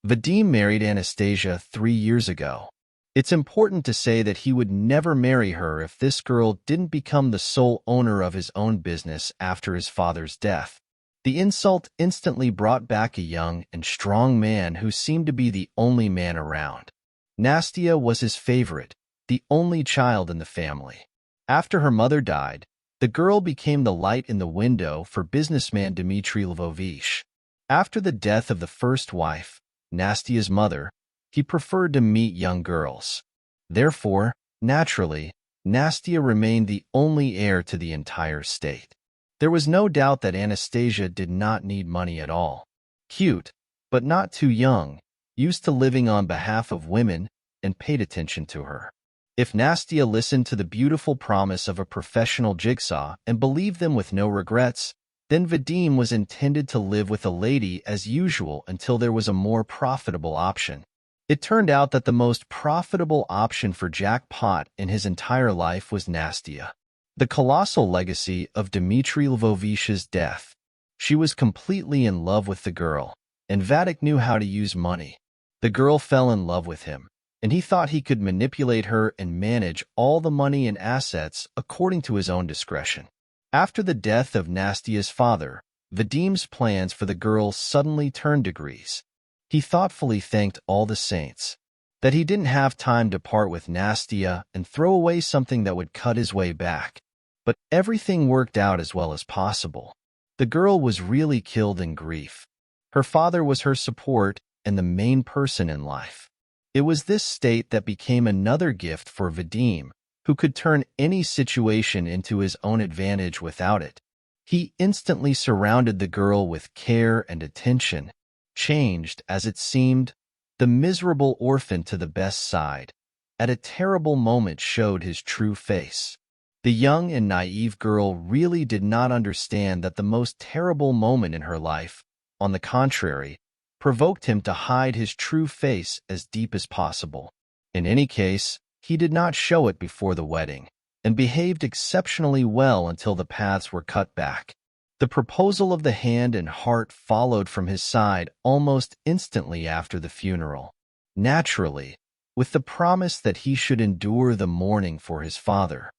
Vadim married Anastasia 3 years ago. It's important to say that he would never marry her if this girl didn't become the sole owner of his own business after his father's death. The insult instantly brought back a young and strong man who seemed to be the only man around. Nastia was his favorite, the only child in the family. After her mother died, the girl became the light in the window for businessman Dmitry Lvovich. After the death of the first wife, Nastia's mother, he preferred to meet young girls. Therefore, naturally, Nastia remained the only heir to the entire state. There was no doubt that Anastasia did not need money at all. Cute, but not too young, used to living on behalf of women, and paid attention to her. If Nastia listened to the beautiful promise of a professional jigsaw and believed them with no regrets, then Vadim was intended to live with a lady as usual until there was a more profitable option. It turned out that the most profitable option for Jackpot in his entire life was Nastia. The colossal legacy of Dmitry Lvovich's death. She was completely in love with the girl, and Vadim knew how to use money. The girl fell in love with him, and he thought he could manipulate her and manage all the money and assets according to his own discretion. After the death of Nastia's father, Vadim's plans for the girl suddenly turned degrees. He thoughtfully thanked all the saints that he didn't have time to part with Nastia and throw away something that would cut his way back. But everything worked out as well as possible. The girl was really killed in grief. Her father was her support and the main person in life. It was this state that became another gift for Vadim, who could turn any situation into his own advantage without it. He instantly surrounded the girl with care and attention, changed, as it seemed, the miserable orphan to the best side. At a terrible moment showed his true face. The young and naive girl really did not understand that the most terrible moment in her life, on the contrary, provoked him to hide his true face as deep as possible. In any case, he did not show it before the wedding, and behaved exceptionally well until the paths were cut back. The proposal of the hand and heart followed from his side almost instantly after the funeral. Naturally, with the promise that he should endure the mourning for his father.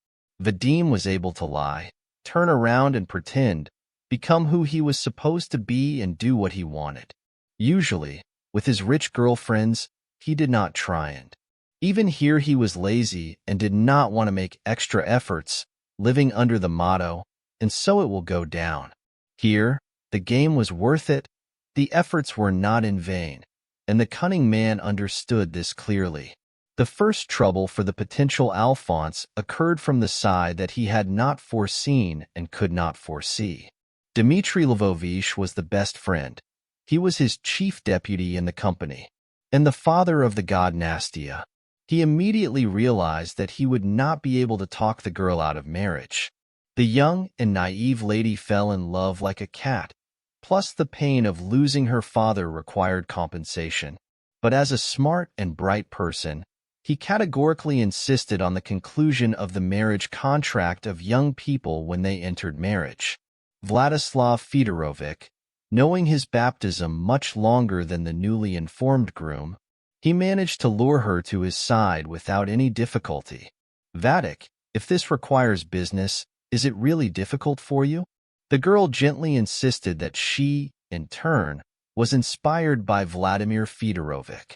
Vadim was able to lie, turn around and pretend, become who he was supposed to be and do what he wanted. Usually, with his rich girlfriends, he did not try and. Even here he was lazy and did not want to make extra efforts, living under the motto, and so it will go down. Here, the game was worth it, the efforts were not in vain, and the cunning man understood this clearly. The first trouble for the potential Alphonse occurred from the side that he had not foreseen and could not foresee. Dmitry Lvovich was the best friend. He was his chief deputy in the company, and the father of the god Nastia. He immediately realized that he would not be able to talk the girl out of marriage. The young and naive lady fell in love like a cat, plus the pain of losing her father required compensation. But as a smart and bright person, he categorically insisted on the conclusion of the marriage contract of young people when they entered marriage. Vladislav Fedorovich, knowing his baptism much longer than the newly informed groom, he managed to lure her to his side without any difficulty. Vadim, if this requires business, is it really difficult for you? The girl gently insisted that she, in turn, was inspired by Vladimir Fedorovich.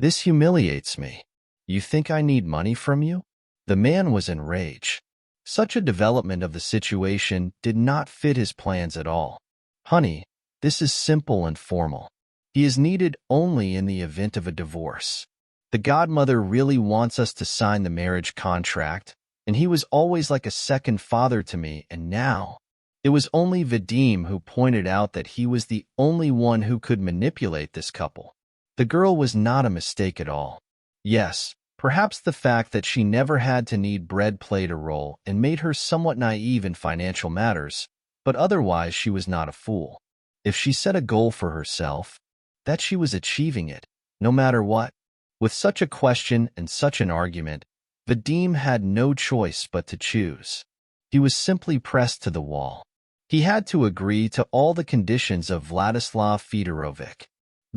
This humiliates me. You think I need money from you? The man was enraged. Such a development of the situation did not fit his plans at all. Honey, this is simple and formal. He is needed only in the event of a divorce. The godmother really wants us to sign the marriage contract, and he was always like a second father to me, and now. It was only Vadim who pointed out that he was the only one who could manipulate this couple. The girl was not a mistake at all. Yes, perhaps the fact that she never had to knead bread played a role and made her somewhat naive in financial matters, but otherwise she was not a fool. If she set a goal for herself, that she was achieving it, no matter what. With such a question and such an argument, Vadim had no choice but to choose. He was simply pressed to the wall. He had to agree to all the conditions of Vladislav Fedorovich.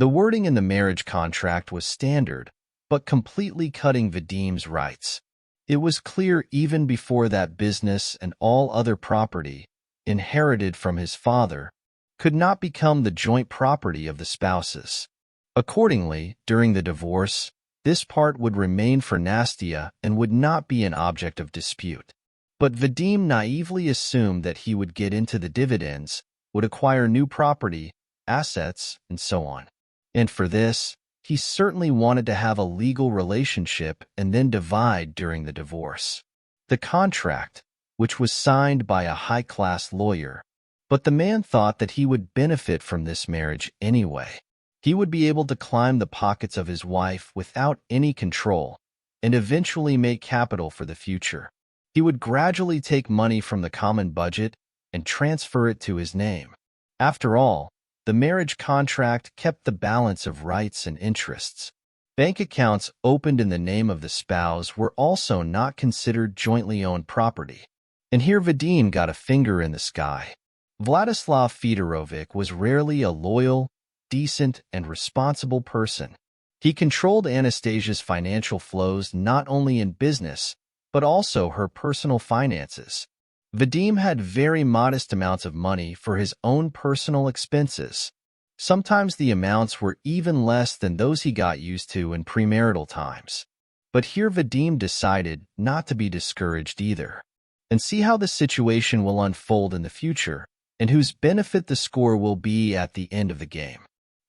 The wording in the marriage contract was standard, but completely cutting Vadim's rights. It was clear even before that business and all other property, inherited from his father, could not become the joint property of the spouses. Accordingly, during the divorce, this part would remain for Nastia and would not be an object of dispute. But Vadim naively assumed that he would get into the dividends, would acquire new property, assets, and so on. And for this, he certainly wanted to have a legal relationship and then divide during the divorce. The contract, which was signed by a high-class lawyer, but the man thought that he would benefit from this marriage anyway. He would be able to climb the pockets of his wife without any control and eventually make capital for the future. He would gradually take money from the common budget and transfer it to his name. After all, the marriage contract kept the balance of rights and interests. Bank accounts opened in the name of the spouse were also not considered jointly owned property. And here Vadim got a finger in the sky. Vladislav Fedorovich was rarely a loyal, decent, and responsible person. He controlled Anastasia's financial flows not only in business, but also her personal finances. Vadim had very modest amounts of money for his own personal expenses. Sometimes the amounts were even less than those he got used to in premarital times. But here Vadim decided not to be discouraged either, and see how the situation will unfold in the future, and whose benefit the score will be at the end of the game.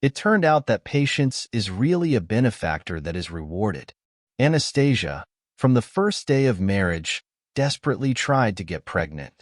It turned out that patience is really a benefactor that is rewarded. Anastasia, from the first day of marriage, desperately tried to get pregnant.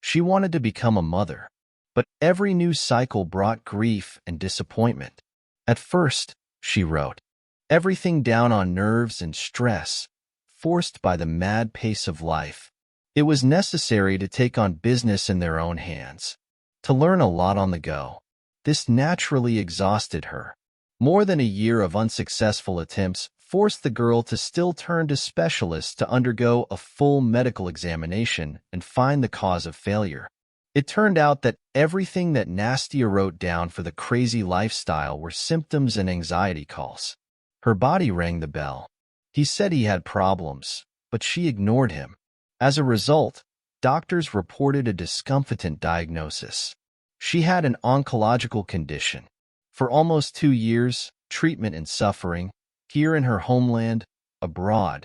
She wanted to become a mother, but every new cycle brought grief and disappointment. At first, she wrote, everything down on nerves and stress, forced by the mad pace of life. It was necessary to take on business in their own hands, to learn a lot on the go. This naturally exhausted her. More than a year of unsuccessful attempts forced the girl to still turn to specialists to undergo a full medical examination and find the cause of failure. It turned out that everything that Nastia wrote down for the crazy lifestyle were symptoms and anxiety calls. Her body rang the bell. He said he had problems, but she ignored him. As a result, doctors reported a discomfitant diagnosis. She had an oncological condition. For almost 2 years, treatment and suffering, here in her homeland, abroad,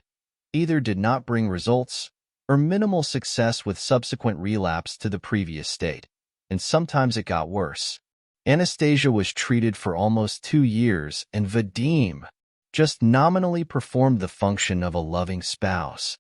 either did not bring results or minimal success with subsequent relapse to the previous state, and sometimes it got worse. Anastasia was treated for almost 2 years, and Vadim just nominally performed the function of a loving spouse.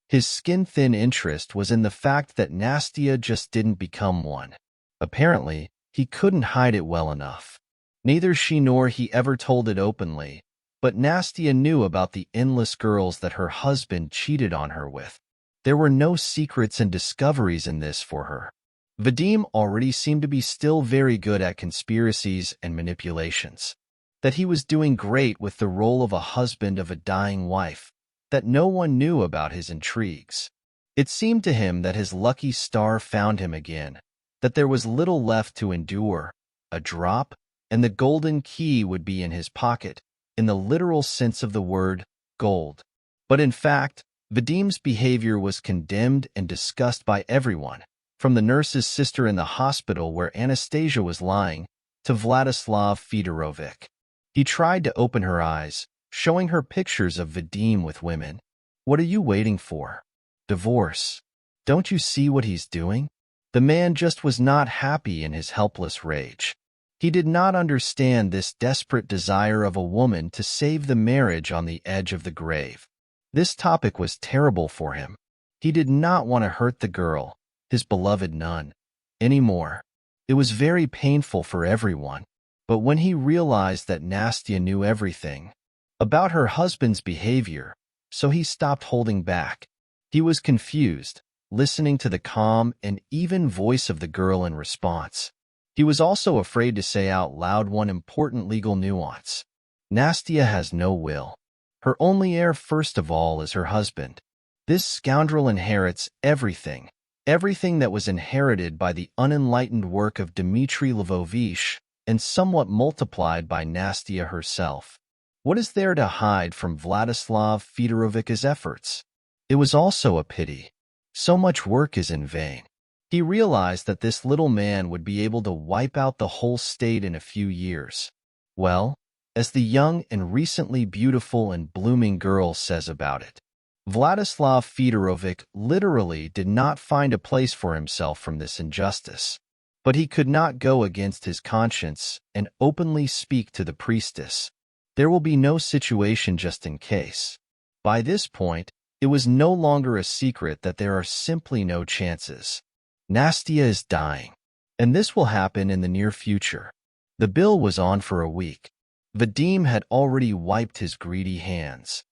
His skin-thin interest was in the fact that Nastia just didn't become one. Apparently, he couldn't hide it well enough. Neither she nor he ever told it openly, but Nastia knew about the endless girls that her husband cheated on her with. There were no secrets and discoveries in this for her. Vadim already seemed to be still very good at conspiracies and manipulations, that he was doing great with the role of a husband of a dying wife, that no one knew about his intrigues. It seemed to him that his lucky star found him again, that there was little left to endure, a drop, and the golden key would be in his pocket, in the literal sense of the word, gold. But in fact, Vadim's behavior was condemned and discussed by everyone, from the nurse's sister in the hospital where Anastasia was lying, to Vladislav Fedorovich. He tried to open her eyes, showing her pictures of Vadim with women. What are you waiting for? Divorce. Don't you see what he's doing? The man just was not happy in his helpless rage. He did not understand this desperate desire of a woman to save the marriage on the edge of the grave. This topic was terrible for him. He did not want to hurt the girl, his beloved nun, anymore. It was very painful for everyone. But when he realized that Nastia knew everything about her husband's behavior, so he stopped holding back. He was confused, listening to the calm and even voice of the girl in response. He was also afraid to say out loud one important legal nuance. Nastia has no will. Her only heir, first of all, is her husband. This scoundrel inherits everything that was inherited by the unenlightened work of Dmitry Lvovich, and somewhat multiplied by Nastia herself. What is there to hide from Vladislav Fedorovic's efforts? It was also a pity. So much work is in vain. He realized that this little man would be able to wipe out the whole state in a few years. Well, as the young and recently beautiful and blooming girl says about it, Vladislav Fedorovic literally did not find a place for himself from this injustice. But he could not go against his conscience and openly speak to the priestess. There will be no situation just in case. By this point, it was no longer a secret that there are simply no chances. Nastia is dying, and this will happen in the near future. The bill was on for a week. Vadim had already wiped his greedy hands.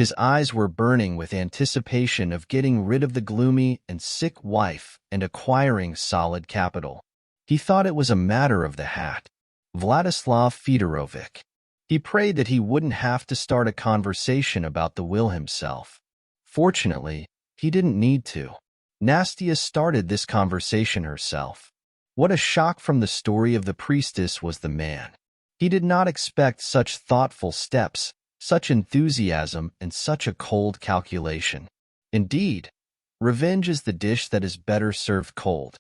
His eyes were burning with anticipation of getting rid of the gloomy and sick wife and acquiring solid capital. He thought it was a matter of the hat. Vladislav Fedorovic. He prayed that he wouldn't have to start a conversation about the will himself. Fortunately, he didn't need to. Nastia started this conversation herself. What a shock from the story of the priestess was the man. He did not expect such thoughtful steps, such enthusiasm, and such a cold calculation. Indeed, revenge is the dish that is better served cold.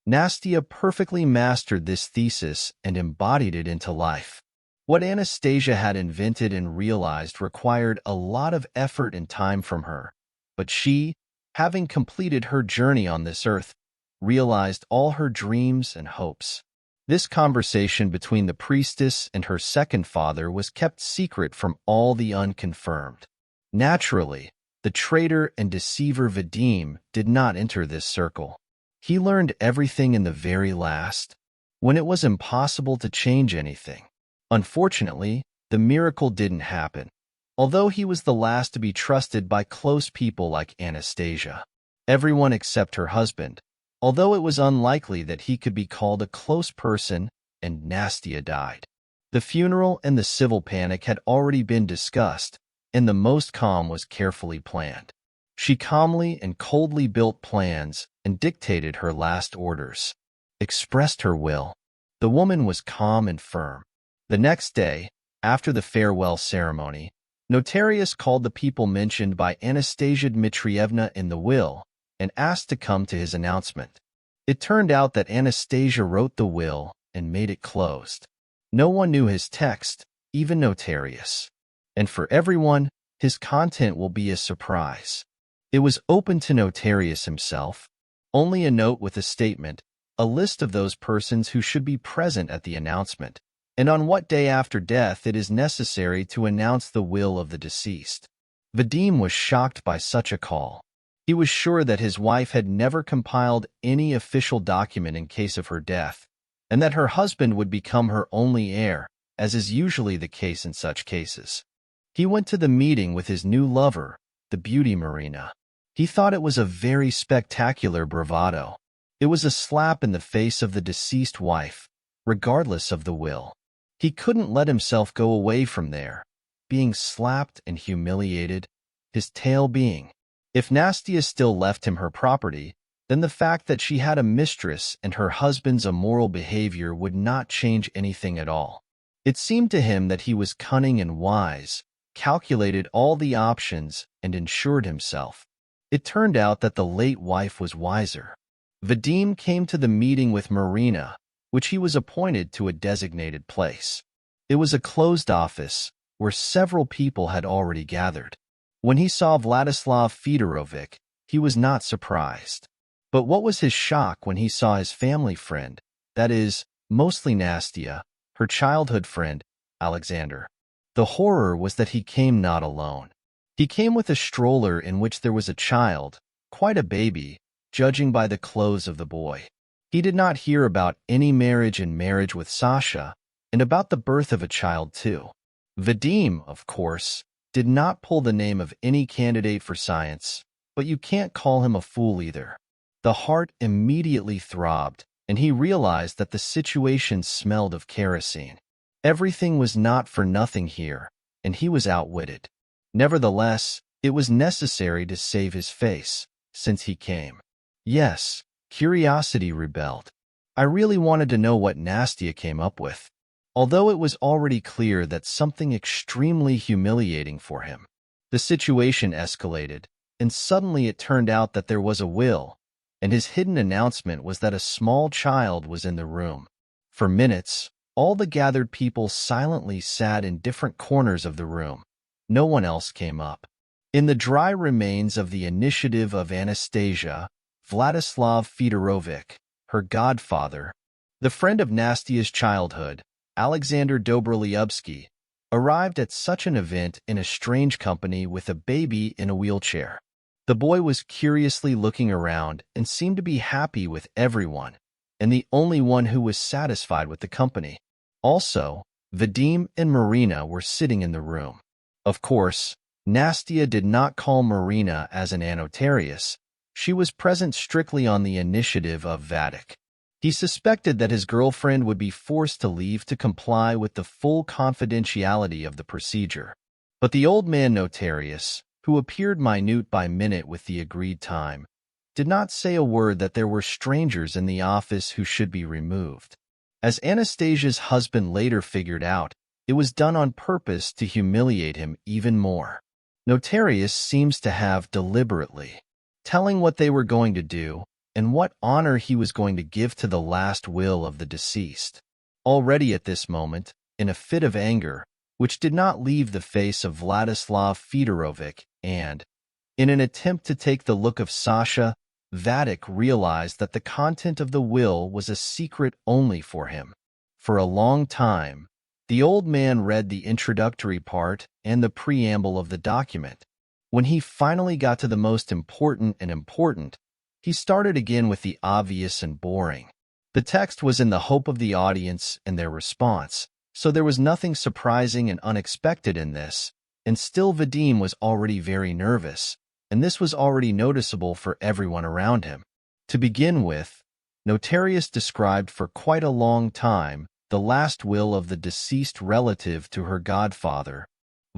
Nastia perfectly mastered this thesis and embodied it into life. What Anastasia had invented and realized required a lot of effort and time from her, but she, having completed her journey on this earth, realized all her dreams and hopes. This conversation between the priestess and her second father was kept secret from all the unconfirmed. Naturally, the traitor and deceiver Vadim did not enter this circle. He learned everything in the very last, when it was impossible to change anything. Unfortunately, the miracle didn't happen, although he was the last to be trusted by close people like Anastasia. Everyone except her husband, although it was unlikely that he could be called a close person, and Nastia died. The funeral and the civil panic had already been discussed, and the most calm was carefully planned. She calmly and coldly built plans and dictated her last orders, expressed her will. The woman was calm and firm. The next day, after the farewell ceremony, Notarius called the people mentioned by Anastasia Dmitrievna in the will and asked to come to his announcement. It turned out that Anastasia wrote the will and made it closed. No one knew his text, even Notarius. And for everyone, his content will be a surprise. It was open to Notarius himself, only a note with a statement, a list of those persons who should be present at the announcement, and on what day after death it is necessary to announce the will of the deceased. Vadim was shocked by such a call. He was sure that his wife had never compiled any official document in case of her death, and that her husband would become her only heir, as is usually the case in such cases. He went to the meeting with his new lover, the beauty Marina. He thought it was a very spectacular bravado. It was a slap in the face of the deceased wife, regardless of the will. He couldn't let himself go away from there, being slapped and humiliated, his tale being, if Nastia still left him her property, then the fact that she had a mistress and her husband's immoral behavior would not change anything at all. It seemed to him that he was cunning and wise, calculated all the options, and ensured himself. It turned out that the late wife was wiser. Vadim came to the meeting with Marina, which he was appointed to a designated place. It was a closed office, where several people had already gathered. When he saw Vladislav Fedorovic, he was not surprised. But what was his shock when he saw his family friend, that is, mostly Nastia, her childhood friend, Alexander. The horror was that he came not alone. He came with a stroller in which there was a child, quite a baby, judging by the clothes of the boy. He did not hear about any marriage with Sasha, and about the birth of a child too. Vadim, of course, did not pull the name of any candidate for science, but you can't call him a fool either. The heart immediately throbbed, and he realized that the situation smelled of kerosene. Everything was not for nothing here, and he was outwitted. Nevertheless, it was necessary to save his face, since he came. Yes, curiosity rebelled. I really wanted to know what Nastia came up with. although it was already clear that something extremely humiliating for him. The situation escalated, and suddenly it turned out that there was a will, and his hidden announcement was that a small child was in the room. For minutes, all the gathered people silently sat in different corners of the room. No one else came up. In the dry remains of the initiative of Anastasia, Vladislav Fedorovich, her godfather, the friend of Nastia's childhood, Alexander Dobroliubsky, arrived at such an event in a strange company with a baby in a wheelchair. The boy was curiously looking around and seemed to be happy with everyone, and the only one who was satisfied with the company. Also, Vadim and Marina were sitting in the room. Of course, Nastia did not call Marina as an Notarius. She was present strictly on the initiative of Vadim. He suspected that his girlfriend would be forced to leave to comply with the full confidentiality of the procedure. But the old man Notarius, who appeared minute by minute with the agreed time, did not say a word that there were strangers in the office who should be removed. As Anastasia's husband later figured out, it was done on purpose to humiliate him even more. Notarius seems to have deliberately telling what they were going to do and what honor he was going to give to the last will of the deceased. Already at this moment, in a fit of anger, which did not leave the face of Vladislav Fedorovich, and, in an attempt to take the look of Sasha, Vadim realized that the content of the will was a secret only for him. For a long time, the old man read the introductory part and the preamble of the document. When he finally got to the most important, he started again with the obvious and boring. The text was in the hope of the audience and their response, so there was nothing surprising and unexpected in this, and still Vadim was already very nervous, and this was already noticeable for everyone around him. To begin with, Notarius described for quite a long time the last will of the deceased relative to her godfather,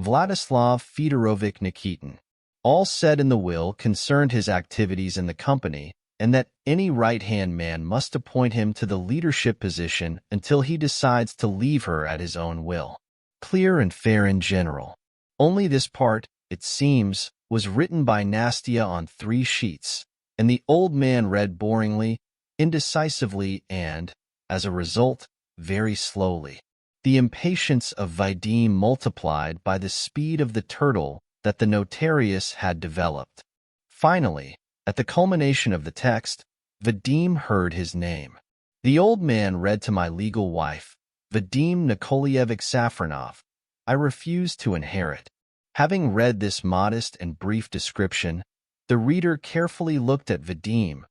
Vladislav Fedorovich Nikitin. All said in the will concerned his activities in the company, and that any right-hand man must appoint him to the leadership position until he decides to leave her at his own will. Clear and fair in general. Only this part, it seems, was written by Nastia on 3 sheets, and the old man read boringly, indecisively, and, as a result, very slowly. The impatience of Vadim multiplied by the speed of the turtle that the notarius had developed. Finally, at the culmination of the text, Vadim heard his name. The old man read to my legal wife, Vadim Nikolaevich Safronov, I refuse to inherit. Having read this modest and brief description, the reader carefully looked at Vadim,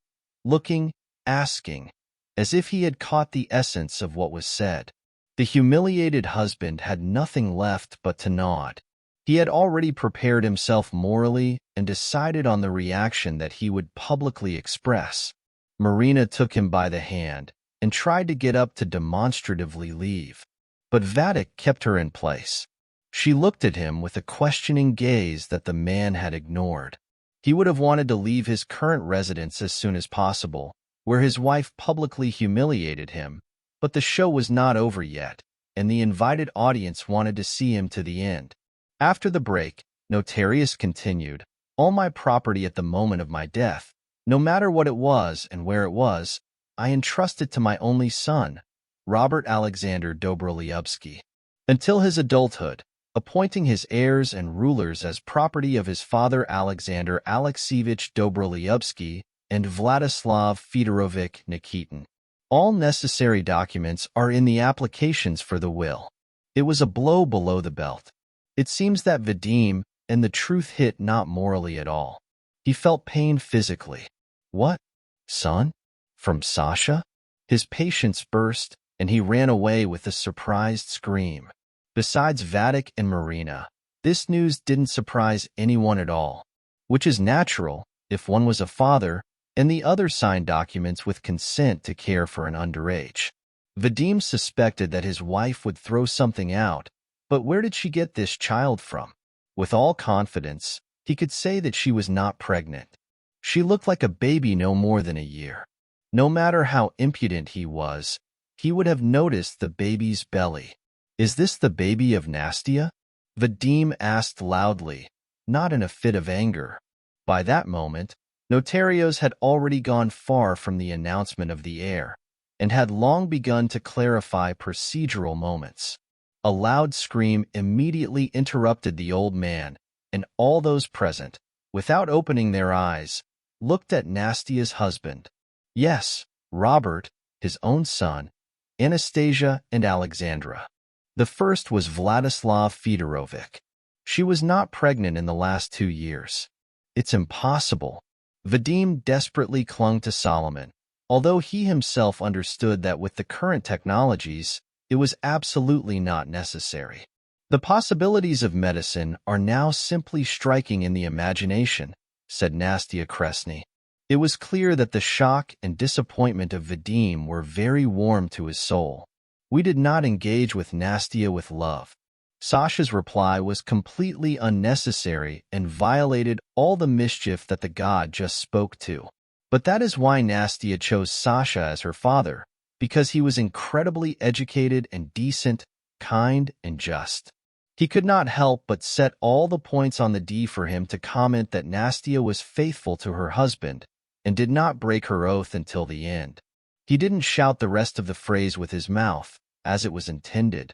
looking, asking, as if he had caught the essence of what was said. The humiliated husband had nothing left but to nod. He had already prepared himself morally and decided on the reaction that he would publicly express. Marina took him by the hand and tried to get up to demonstratively leave, but Vadim kept her in place. She looked at him with a questioning gaze that the man had ignored. He would have wanted to leave his current residence as soon as possible, where his wife publicly humiliated him, but the show was not over yet, and the invited audience wanted to see him to the end. After the break, Notarius continued, all my property at the moment of my death, no matter what it was and where it was, I entrusted to my only son, Robert Alexander Dobroliubsky, until his adulthood, appointing his heirs and rulers as property of his father Alexander Alexievich Dobroliubsky and Vladislav Fedorovich Nikitin. All necessary documents are in the applications for the will. It was a blow below the belt. It seems that Vadim and the truth hit not morally at all. He felt pain physically. What? Son? From Sasha? His patience burst, and he ran away with a surprised scream. Besides Vadim and Marina, this news didn't surprise anyone at all, which is natural if one was a father and the other signed documents with consent to care for an underage. Vadim suspected that his wife would throw something out, but where did she get this child from? With all confidence, he could say that she was not pregnant. She looked like a baby no more than a year. No matter how impudent he was, he would have noticed the baby's belly. "Is this the baby of Nastia?" Vadim asked loudly, not in a fit of anger. By that moment, notarios had already gone far from the announcement of the heir, and had long begun to clarify procedural moments. A loud scream immediately interrupted the old man, and all those present, without opening their eyes, looked at Nastia's husband. Yes, Robert, his own son, Anastasia and Alexandra. The first was Vladislav Fedorovich. She was not pregnant in the last 2 years. It's impossible. Vadim desperately clung to Solomon, although he himself understood that with the current technologies, it was absolutely not necessary. The possibilities of medicine are now simply striking in the imagination, said Nastia Kresny. It was clear that the shock and disappointment of Vadim were very warm to his soul. We did not engage with Nastia with love. Sasha's reply was completely unnecessary and violated all the mischief that the god just spoke to. But that is why Nastia chose Sasha as her father, because he was incredibly educated and decent, kind and just. He could not help but set all the points on the D for him to comment that Nastia was faithful to her husband and did not break her oath until the end. He didn't shout the rest of the phrase with his mouth, as it was intended,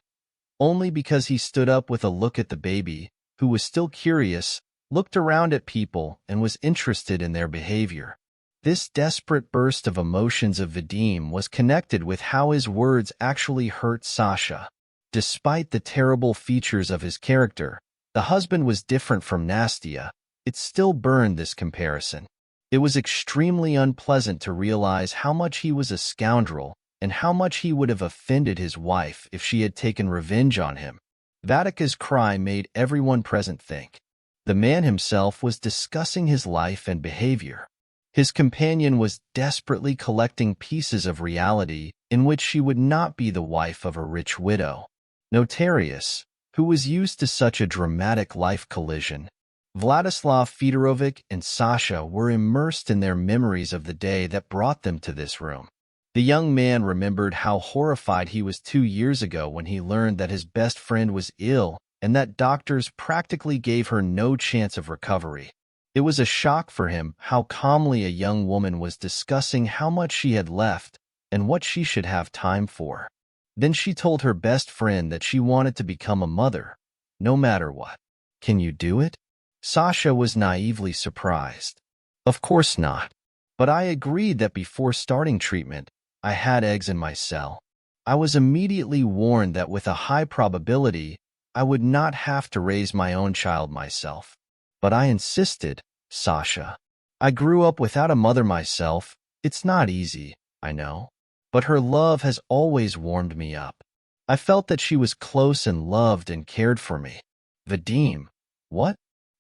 only because he stood up with a look at the baby, who was still curious, looked around at people, and was interested in their behavior. This desperate burst of emotions of Vadim was connected with how his words actually hurt Sasha. Despite the terrible features of his character, the husband was different from Nastia. It still burned this comparison. It was extremely unpleasant to realize how much he was a scoundrel and how much he would have offended his wife if she had taken revenge on him. Vatika's cry made everyone present think. The man himself was discussing his life and behavior. His companion was desperately collecting pieces of reality in which she would not be the wife of a rich widow. Notarius, who was used to such a dramatic life collision, Vladislav Fedorovich and Sasha were immersed in their memories of the day that brought them to this room. The young man remembered how horrified he was 2 years ago when he learned that his best friend was ill and that doctors practically gave her no chance of recovery. It was a shock for him how calmly a young woman was discussing how much she had left and what she should have time for. Then she told her best friend that she wanted to become a mother, no matter what. "Can you do it?" Sasha was naively surprised. "Of course not. But I agreed that before starting treatment, I had eggs in my cell. I was immediately warned that with a high probability, I would not have to raise my own child myself. But I insisted, Sasha. I grew up without a mother myself. It's not easy, I know. But her love has always warmed me up. I felt that she was close and loved and cared for me." "Vadim, what?"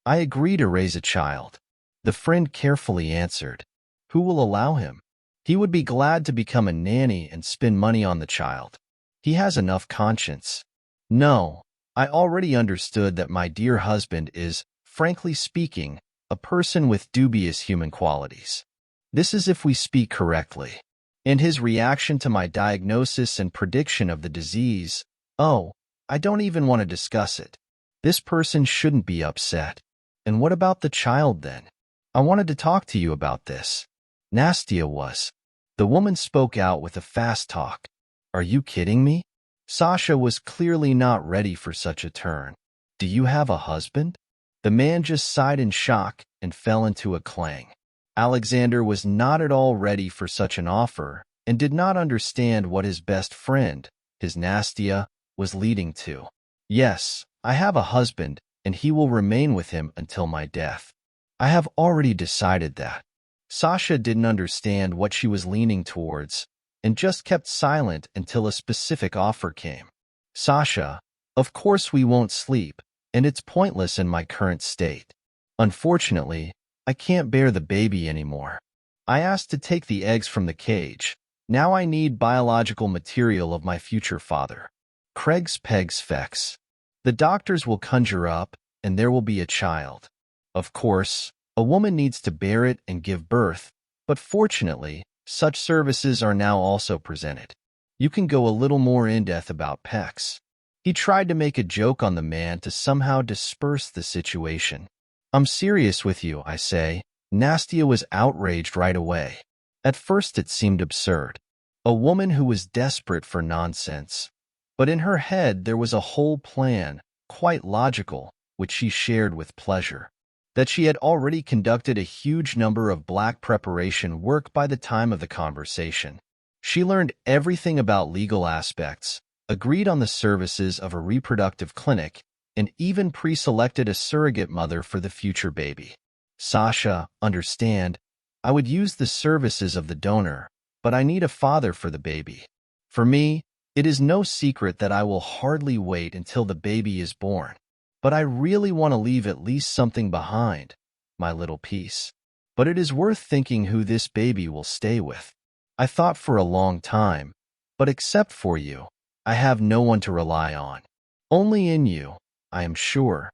"I agree to raise a child." The friend carefully answered. "Who will allow him?" "He would be glad to become a nanny and spend money on the child. He has enough conscience." "No, I already understood that my dear husband is, frankly speaking, a person with dubious human qualities. This is if we speak correctly. And his reaction to my diagnosis and prediction of the disease, oh, I don't even want to discuss it. This person shouldn't be upset. And what about the child then? I wanted to talk to you about this." Nastia was. The woman spoke out with a fast talk. "Are you kidding me?" Sasha was clearly not ready for such a turn. "Do you have a husband?" The man just sighed in shock and fell into a clang. Alexander was not at all ready for such an offer and did not understand what his best friend, his Nastia, was leading to. "Yes, I have a husband, and he will remain with him until my death. I have already decided that." Sasha didn't understand what she was leaning towards and just kept silent until a specific offer came. "Sasha, of course we won't sleep, and it's pointless in my current state. Unfortunately, I can't bear the baby anymore. I asked to take the eggs from the cage. Now I need biological material of my future father. Craig's Pegs Fex. The doctors will conjure up, and there will be a child. Of course, a woman needs to bear it and give birth, but fortunately, such services are now also presented. You can go a little more in-depth about pecs. He tried to make a joke on the man to somehow disperse the situation. I'm serious with you, I say. Nastia was outraged right away. At first it seemed absurd. A woman who was desperate for nonsense. But in her head there was a whole plan, quite logical, which she shared with pleasure. That she had already conducted a huge number of black preparation work by the time of the conversation. She learned everything about legal aspects, agreed on the services of a reproductive clinic, and even pre-selected a surrogate mother for the future baby. Sasha, understand, I would use the services of the donor, but I need a father for the baby. For me, it is no secret that I will hardly wait until the baby is born. But I really want to leave at least something behind, my little piece. But it is worth thinking who this baby will stay with. I thought for a long time, but except for you, I have no one to rely on. Only in you, I am sure.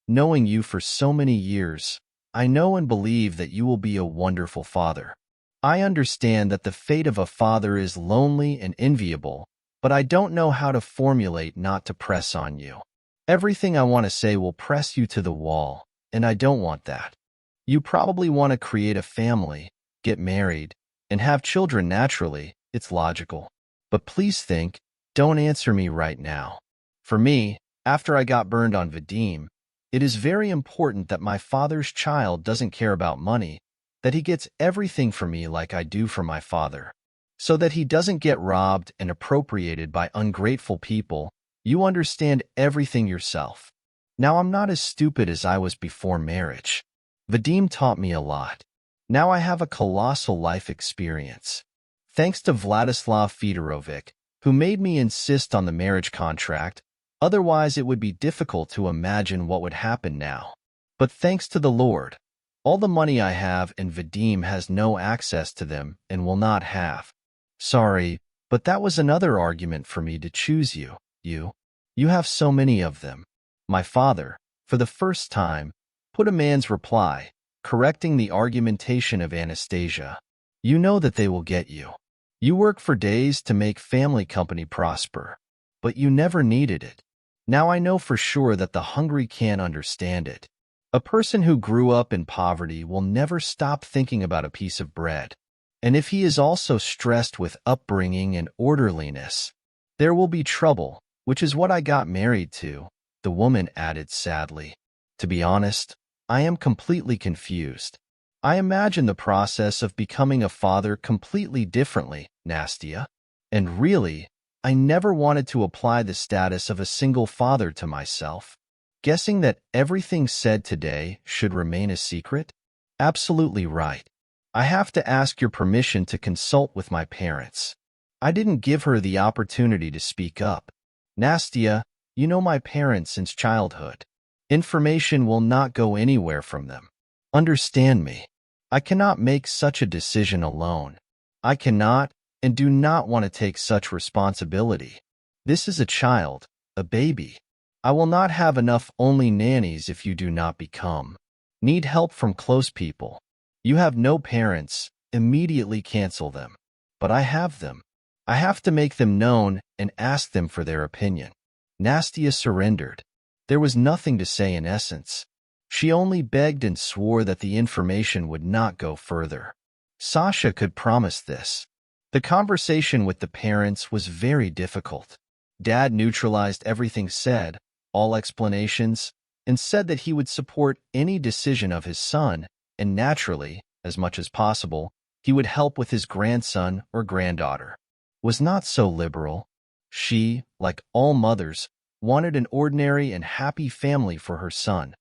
Knowing you for so many years, I know and believe that you will be a wonderful father. I understand that the fate of a father is lonely and enviable, but I don't know how to formulate not to press on you. Everything I want to say will press you to the wall, and I don't want that. You probably want to create a family, get married, and have children naturally. It's logical. But please think, don't answer me right now. For me, after I got burned on Vadim, it is very important that my father's child doesn't care about money, that he gets everything from me like I do for my father, so that he doesn't get robbed and appropriated by ungrateful people. You understand everything yourself. Now I'm not as stupid as I was before marriage. Vadim taught me a lot. Now I have a colossal life experience. Thanks to Vladislav Fedorovich, who made me insist on the marriage contract, otherwise it would be difficult to imagine what would happen now. But thanks to the Lord, all the money I have and Vadim has no access to them and will not have. Sorry, but that was another argument for me to choose you. You have so many of them. My father, for the first time, put a man's reply, correcting the argumentation of Anastasia. You know that they will get you. You work for days to make family company prosper, but you never needed it. Now I know for sure that the hungry can't understand it. A person who grew up in poverty will never stop thinking about a piece of bread. And if he is also stressed with upbringing and orderliness, there will be trouble, which is what I got married to, the woman added sadly. To be honest, I am completely confused. I imagine the process of becoming a father completely differently, Nastia. And really, I never wanted to apply the status of a single father to myself. Guessing that everything said today should remain a secret? Absolutely right. I have to ask your permission to consult with my parents. I didn't give her the opportunity to speak up. Nastia, you know my parents since childhood. Information will not go anywhere from them. Understand me. I cannot make such a decision alone. I cannot and do not want to take such responsibility. This is a child, a baby. I will not have enough only nannies if you do not become. Need help from close people. You have no parents, immediately cancel them. But I have them. I have to make them known and ask them for their opinion. Nastia surrendered. There was nothing to say in essence. She only begged and swore that the information would not go further. Sasha could promise this. The conversation with the parents was very difficult. Dad neutralized everything said, all explanations, and said that he would support any decision of his son, and naturally, as much as possible, he would help with his grandson or granddaughter. Was not so liberal. She, like all mothers, wanted an ordinary and happy family for her son,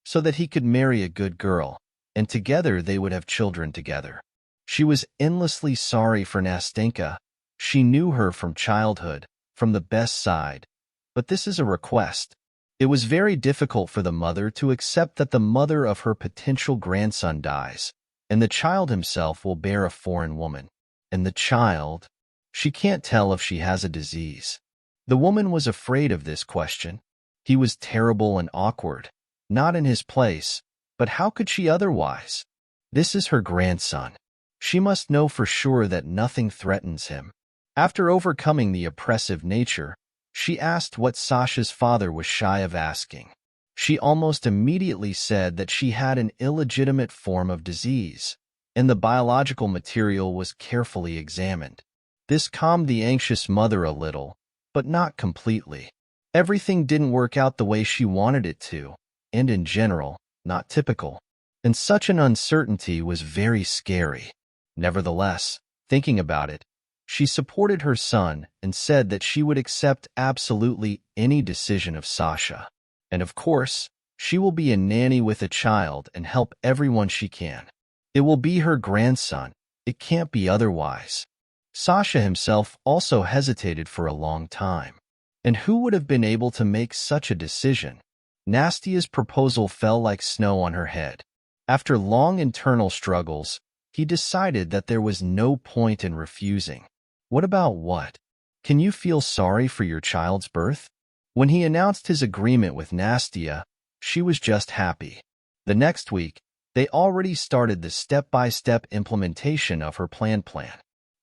so that he could marry a good girl, and together they would have children together. She was endlessly sorry for Nastenka. She knew her from childhood, from the best side. But this is a request. It was very difficult for the mother to accept that the mother of her potential grandson dies, and the child himself will bear a foreign woman. And the child, she can't tell if she has a disease. The woman was afraid of this question. He was terrible and awkward, not in his place, but how could she otherwise? This is her grandson. She must know for sure that nothing threatens him. After overcoming the oppressive nature, she asked what Sasha's father was shy of asking. She almost immediately said that she had an illegitimate form of disease, and the biological material was carefully examined. This calmed the anxious mother a little, but not completely. Everything didn't work out the way she wanted it to, and in general, not typical. And such an uncertainty was very scary. Nevertheless, thinking about it, she supported her son and said that she would accept absolutely any decision of Sasha. And of course, she will be a nanny with a child and help everyone she can. It will be her grandson. It can't be otherwise. Sasha himself also hesitated for a long time. And who would have been able to make such a decision? Nastasia's proposal fell like snow on her head. After long internal struggles, he decided that there was no point in refusing. What about what? Can you feel sorry for your child's birth? When he announced his agreement with Anastasia, she was just happy. The next week, they already started the step-by-step implementation of her plan.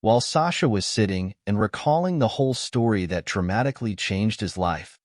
While Sasha was sitting and recalling the whole story that dramatically changed his life,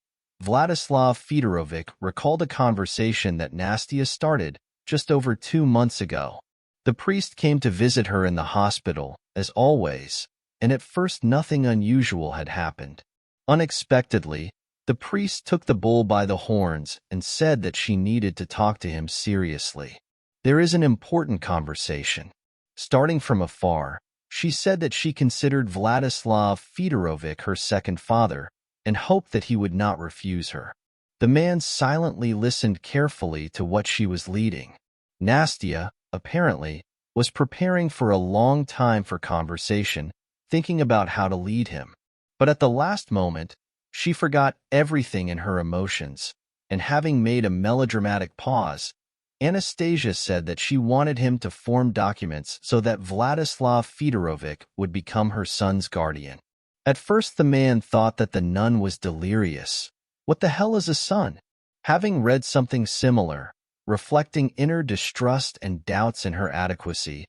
Vladislav Fedorovich recalled a conversation that Anastasia started just over 2 months ago. The priest came to visit her in the hospital, as always, and at first nothing unusual had happened. Unexpectedly, the priest took the bull by the horns and said that she needed to talk to him seriously. There is an important conversation. Starting from afar, she said that she considered Vladislav Fedorovich her second father and hoped that he would not refuse her. The man silently listened carefully to what she was leading. Anastasia, apparently, was preparing for a long time for conversation, thinking about how to lead him. But at the last moment, she forgot everything in her emotions, and having made a melodramatic pause, Anastasia said that she wanted him to form documents so that Vladislav Fedorovich would become her son's guardian. At first the man thought that the nun was delirious. What the hell is a son? Having read something similar, reflecting inner distrust and doubts in her adequacy,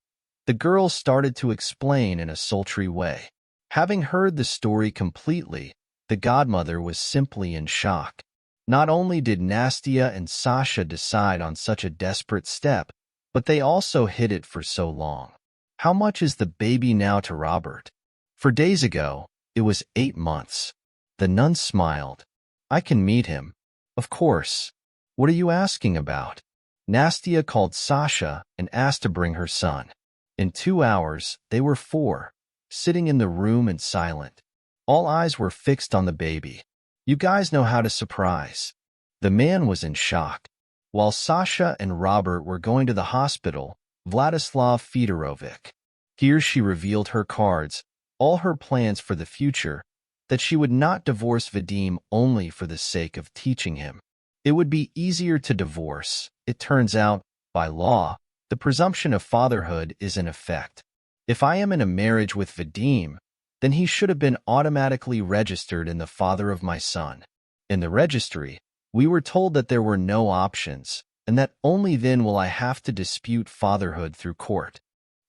the girl started to explain in a sultry way. Having heard the story completely, the godmother was simply in shock. Not only did Anastasia and Sasha decide on such a desperate step, but they also hid it for so long. How much is the baby now to Robert? For days ago, it was 8 months. The nun smiled. I can meet him. Of course. What are you asking about? Anastasia called Sasha and asked to bring her son. In 2 hours, they were 4, sitting in the room and silent. All eyes were fixed on the baby. You guys know how to surprise. The man was in shock. While Sasha and Robert were going to the hospital, Vladislav Fedorovich. Here she revealed her cards, all her plans for the future, that she would not divorce Vadim only for the sake of teaching him. It would be easier to divorce. It turns out, by law, the presumption of fatherhood is in effect. If I am in a marriage with Vadim, then he should have been automatically registered in the father of my son. In the registry, we were told that there were no options, and that only then will I have to dispute fatherhood through court.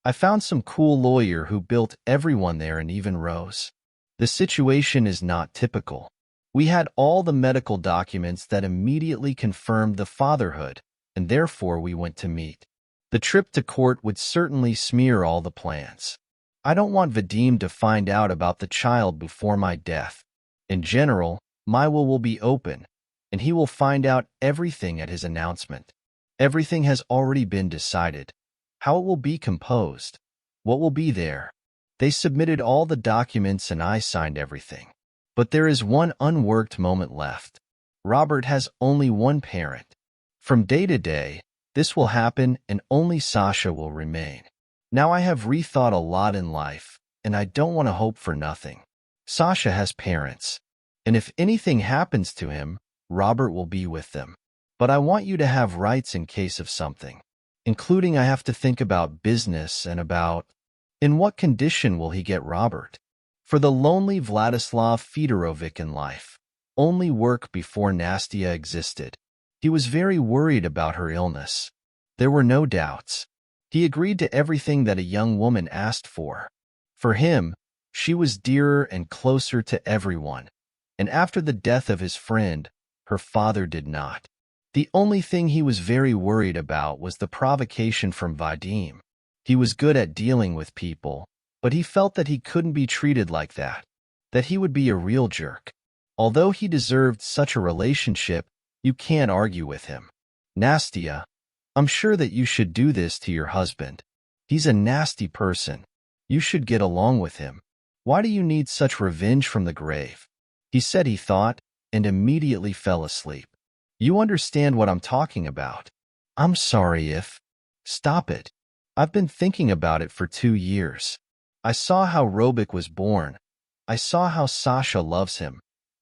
I found some cool lawyer who built everyone there in even rows. The situation is not typical. We had all the medical documents that immediately confirmed the fatherhood, and therefore we went to meet. The trip to court would certainly smear all the plans. I don't want Vadim to find out about the child before my death. In general, my will be open, and he will find out everything at his announcement. Everything has already been decided. How it will be composed. What will be there. They submitted all the documents and I signed everything. But there is one unworked moment left. Robert has only one parent. From day to day, this will happen and only Sasha will remain. Now I have rethought a lot in life, and I don't want to hope for nothing. Sasha has parents, and if anything happens to him, Robert will be with them. But I want you to have rights in case of something, including I have to think about business and about in what condition will he get Robert. For the lonely Vladislav Fedorovich in life, only work before Anastasia existed. He was very worried about her illness. There were no doubts. He agreed to everything that a young woman asked for. For him, She was dearer and closer to everyone, and after the death of his friend, her father did not. The only thing he was very worried about was the provocation from Vadim. He was good at dealing with people, but he felt that he couldn't be treated like that he would be a real jerk. Although he deserved such a relationship, you can't argue with him. Nastia, I'm sure that you should do this to your husband. He's a nasty person. You should get along with him. Why do you need such revenge from the grave? He said he thought, and immediately fell asleep. You understand what I'm talking about. I'm sorry if... Stop it. I've been thinking about it for 2 years. I saw how Robic was born. I saw how Sasha loves him.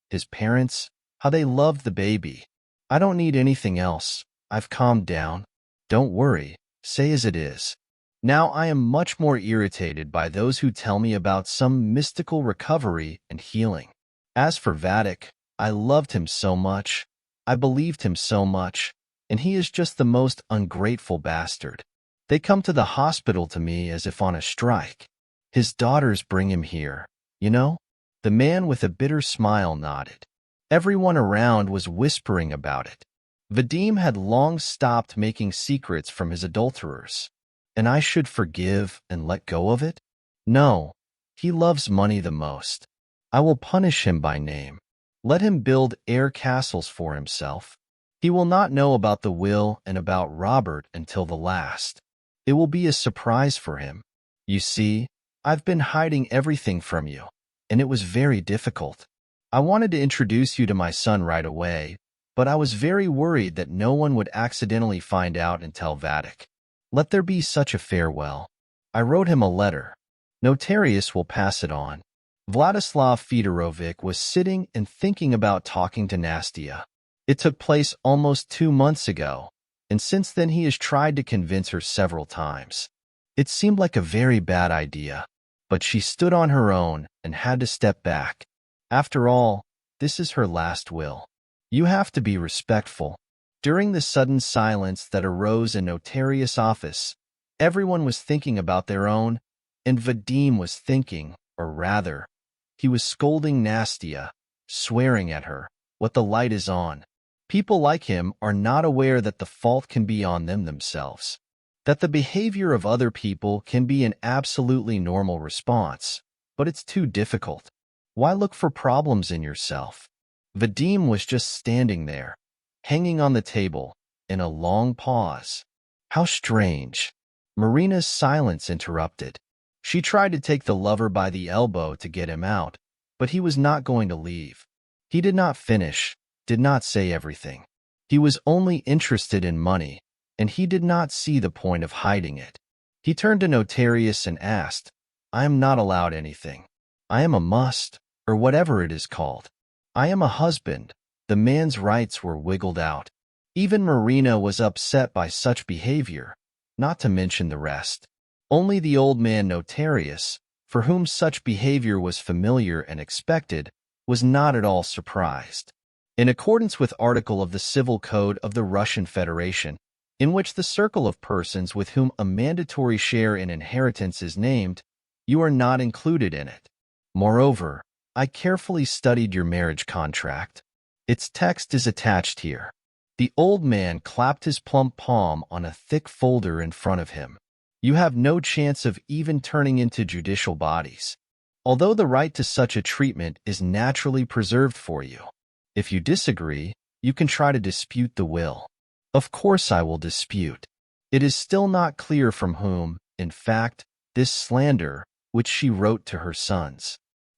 His parents, how they loved the baby. I don't need anything else. I've calmed down. Don't worry. Say as it is. Now I am much more irritated by those who tell me about some mystical recovery and healing. As for Vadik, I loved him so much. I believed him so much, and he is just the most ungrateful bastard. They come to the hospital to me as if on a strike. His daughters bring him here, you know? The man with a bitter smile nodded. Everyone around was whispering about it. Vadim had long stopped making secrets from his adulterers. And I should forgive and let go of it? No, he loves money the most. I will punish him by name. Let him build air castles for himself. He will not know about the will and about Robert until the last. It will be a surprise for him. You see, I've been hiding everything from you, and it was very difficult. I wanted to introduce you to my son right away, but I was very worried that no one would accidentally find out and tell Vadik. Let there be such a farewell. I wrote him a letter. Notarius will pass it on. Vladislav Fedorovich was sitting and thinking about talking to Nastia. It took place almost 2 months ago, and since then he has tried to convince her several times. It seemed like a very bad idea, but she stood on her own and had to step back. After all, this is her last will. You have to be respectful. During the sudden silence that arose in Notarius' office, everyone was thinking about their own, and Vadim was thinking, or rather, he was scolding Nastia, swearing at her, what the light is on. People like him are not aware that the fault can be on them themselves, that the behavior of other people can be an absolutely normal response, but it's too difficult. Why look for problems in yourself? Vadim was just standing there, hanging on the table, in a long pause. How strange. Marina's silence interrupted. She tried to take the lover by the elbow to get him out, but he was not going to leave. He did not finish, did not say everything. He was only interested in money, and he did not see the point of hiding it. He turned to Notarius and asked, I am not allowed anything. I am a must, or whatever it is called. I am a husband. The man's rights were wiggled out. Even Marina was upset by such behavior, not to mention the rest. Only the old man Notarius, for whom such behavior was familiar and expected, was not at all surprised. In accordance with Article of the Civil Code of the Russian Federation, in which the circle of persons with whom a mandatory share in inheritance is named, you are not included in it. Moreover, I carefully studied your marriage contract. Its text is attached here. The old man clapped his plump palm on a thick folder in front of him. You have no chance of even turning into judicial bodies, although the right to such a treatment is naturally preserved for you. If you disagree, you can try to dispute the will. Of course I will dispute. It is still not clear from whom, in fact, this slander, which she wrote to her sons.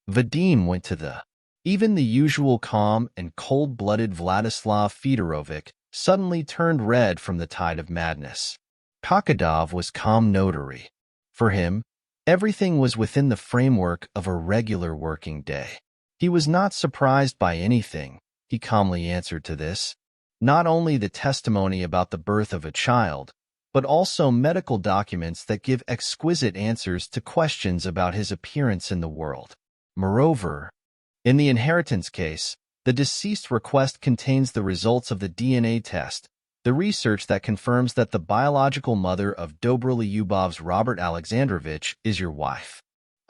Vadim went to the... Even the usual calm and cold-blooded Vladislav Fedorovich suddenly turned red from the tide of madness. Kakadov was calm notary. For him, everything was within the framework of a regular working day. He was not surprised by anything, he calmly answered to this. Not only the testimony about the birth of a child, but also medical documents that give exquisite answers to questions about his appearance in the world. Moreover, in the inheritance case, the deceased request contains the results of the DNA test, the research that confirms that the biological mother of Dobroliubov's Robert Alexandrovich is your wife.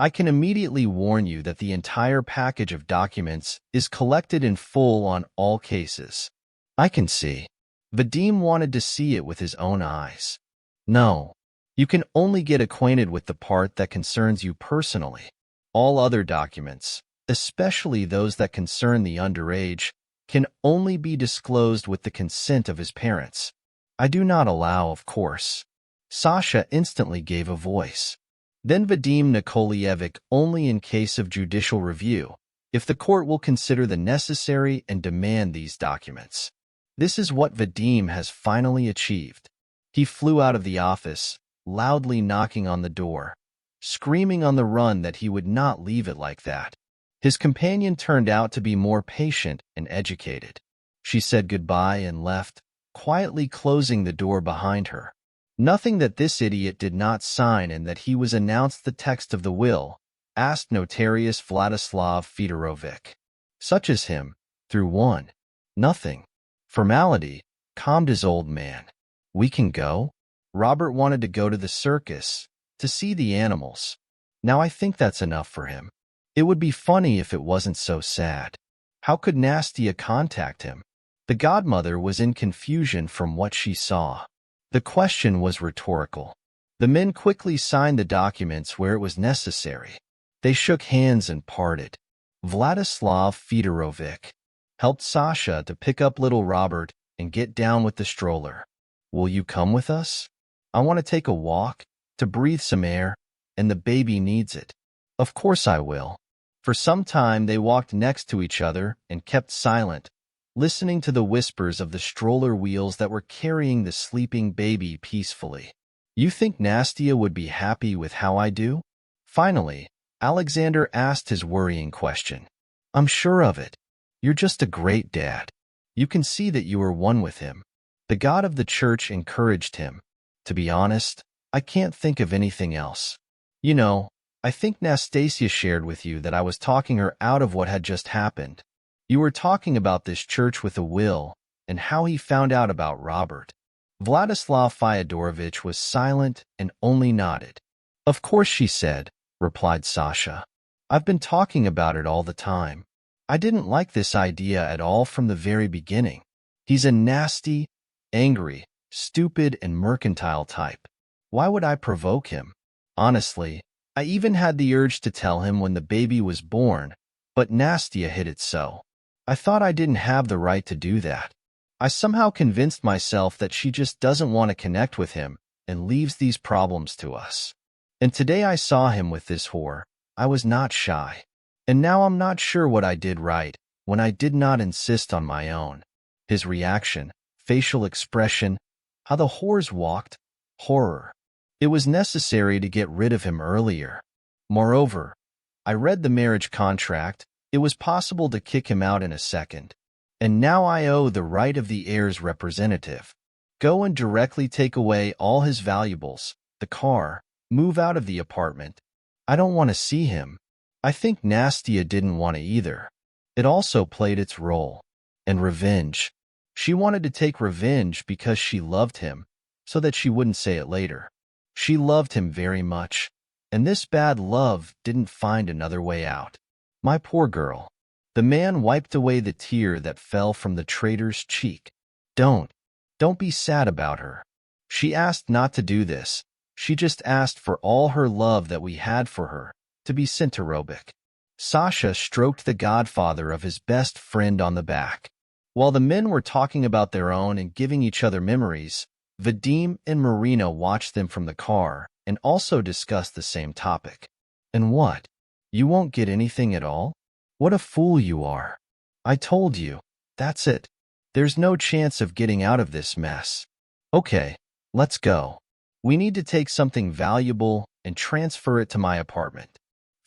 I can immediately warn you that the entire package of documents is collected in full on all cases. I can see. Vadim wanted to see it with his own eyes. No, you can only get acquainted with the part that concerns you personally. All other documents, especially those that concern the underage, can only be disclosed with the consent of his parents. I do not allow, of course. Sasha instantly gave a voice. Then Vadim Nikolaevich only in case of judicial review, if the court will consider the necessary and demand these documents. This is what Vadim has finally achieved. He flew out of the office, loudly knocking on the door, screaming on the run that he would not leave it like that. His companion turned out to be more patient and educated. She said goodbye and left, quietly closing the door behind her. Nothing that this idiot did not sign and that he was announced the text of the will, asked Notarius Vladislav Fedorovich. Such as him, through one. Nothing. Formality, calmed his old man. We can go? Robert wanted to go to the circus, to see the animals. Now I think that's enough for him. It would be funny if it wasn't so sad. How could Anastasia contact him? The godmother was in confusion from what she saw. The question was rhetorical. The men quickly signed the documents where it was necessary. They shook hands and parted. Vladislav Fedorovich helped Sasha to pick up little Robert and get down with the stroller. Will you come with us? I want to take a walk, to breathe some air, and the baby needs it. Of course I will. For some time they walked next to each other and kept silent, listening to the whispers of the stroller wheels that were carrying the sleeping baby peacefully. You think Anastasia would be happy with how I do? Finally, Alexander asked his worrying question. I'm sure of it. You're just a great dad. You can see that you are one with him. The God of the church encouraged him. To be honest, I can't think of anything else. You know, I think Anastasia shared with you that I was talking her out of what had just happened. You were talking about this church with a will and how he found out about Robert. Vladislav Fyodorovich was silent and only nodded. Of course she said, replied Sasha. I've been talking about it all the time. I didn't like this idea at all from the very beginning. He's a nasty, angry, stupid, and mercantile type. Why would I provoke him? Honestly, I even had the urge to tell him when the baby was born, but Anastasia hid it so. I thought I didn't have the right to do that. I somehow convinced myself that she just doesn't want to connect with him and leaves these problems to us. And today I saw him with this whore. I was not shy. And now I'm not sure what I did right when I did not insist on my own. His reaction, facial expression, how the whores walked, horror. It was necessary to get rid of him earlier. Moreover, I read the marriage contract. It was possible to kick him out in a second. And now I owe the right of the heir's representative. Go and directly take away all his valuables, the car, move out of the apartment. I don't want to see him. I think Anastasia didn't want to either. It also played its role. And revenge. She wanted to take revenge because she loved him, so that she wouldn't say it later. She loved him very much, and this bad love didn't find another way out. My poor girl. The man wiped away the tear that fell from the traitor's cheek. Don't be sad about her. She asked not to do this. She just asked for all her love that we had for her to be sent to Robic. Sasha stroked the godfather of his best friend on the back. While the men were talking about their own and giving each other memories, Vadim and Marina watched them from the car and also discussed the same topic. And what? You won't get anything at all? What a fool you are. I told you. That's it. There's no chance of getting out of this mess. Okay, let's go. We need to take something valuable and transfer it to my apartment.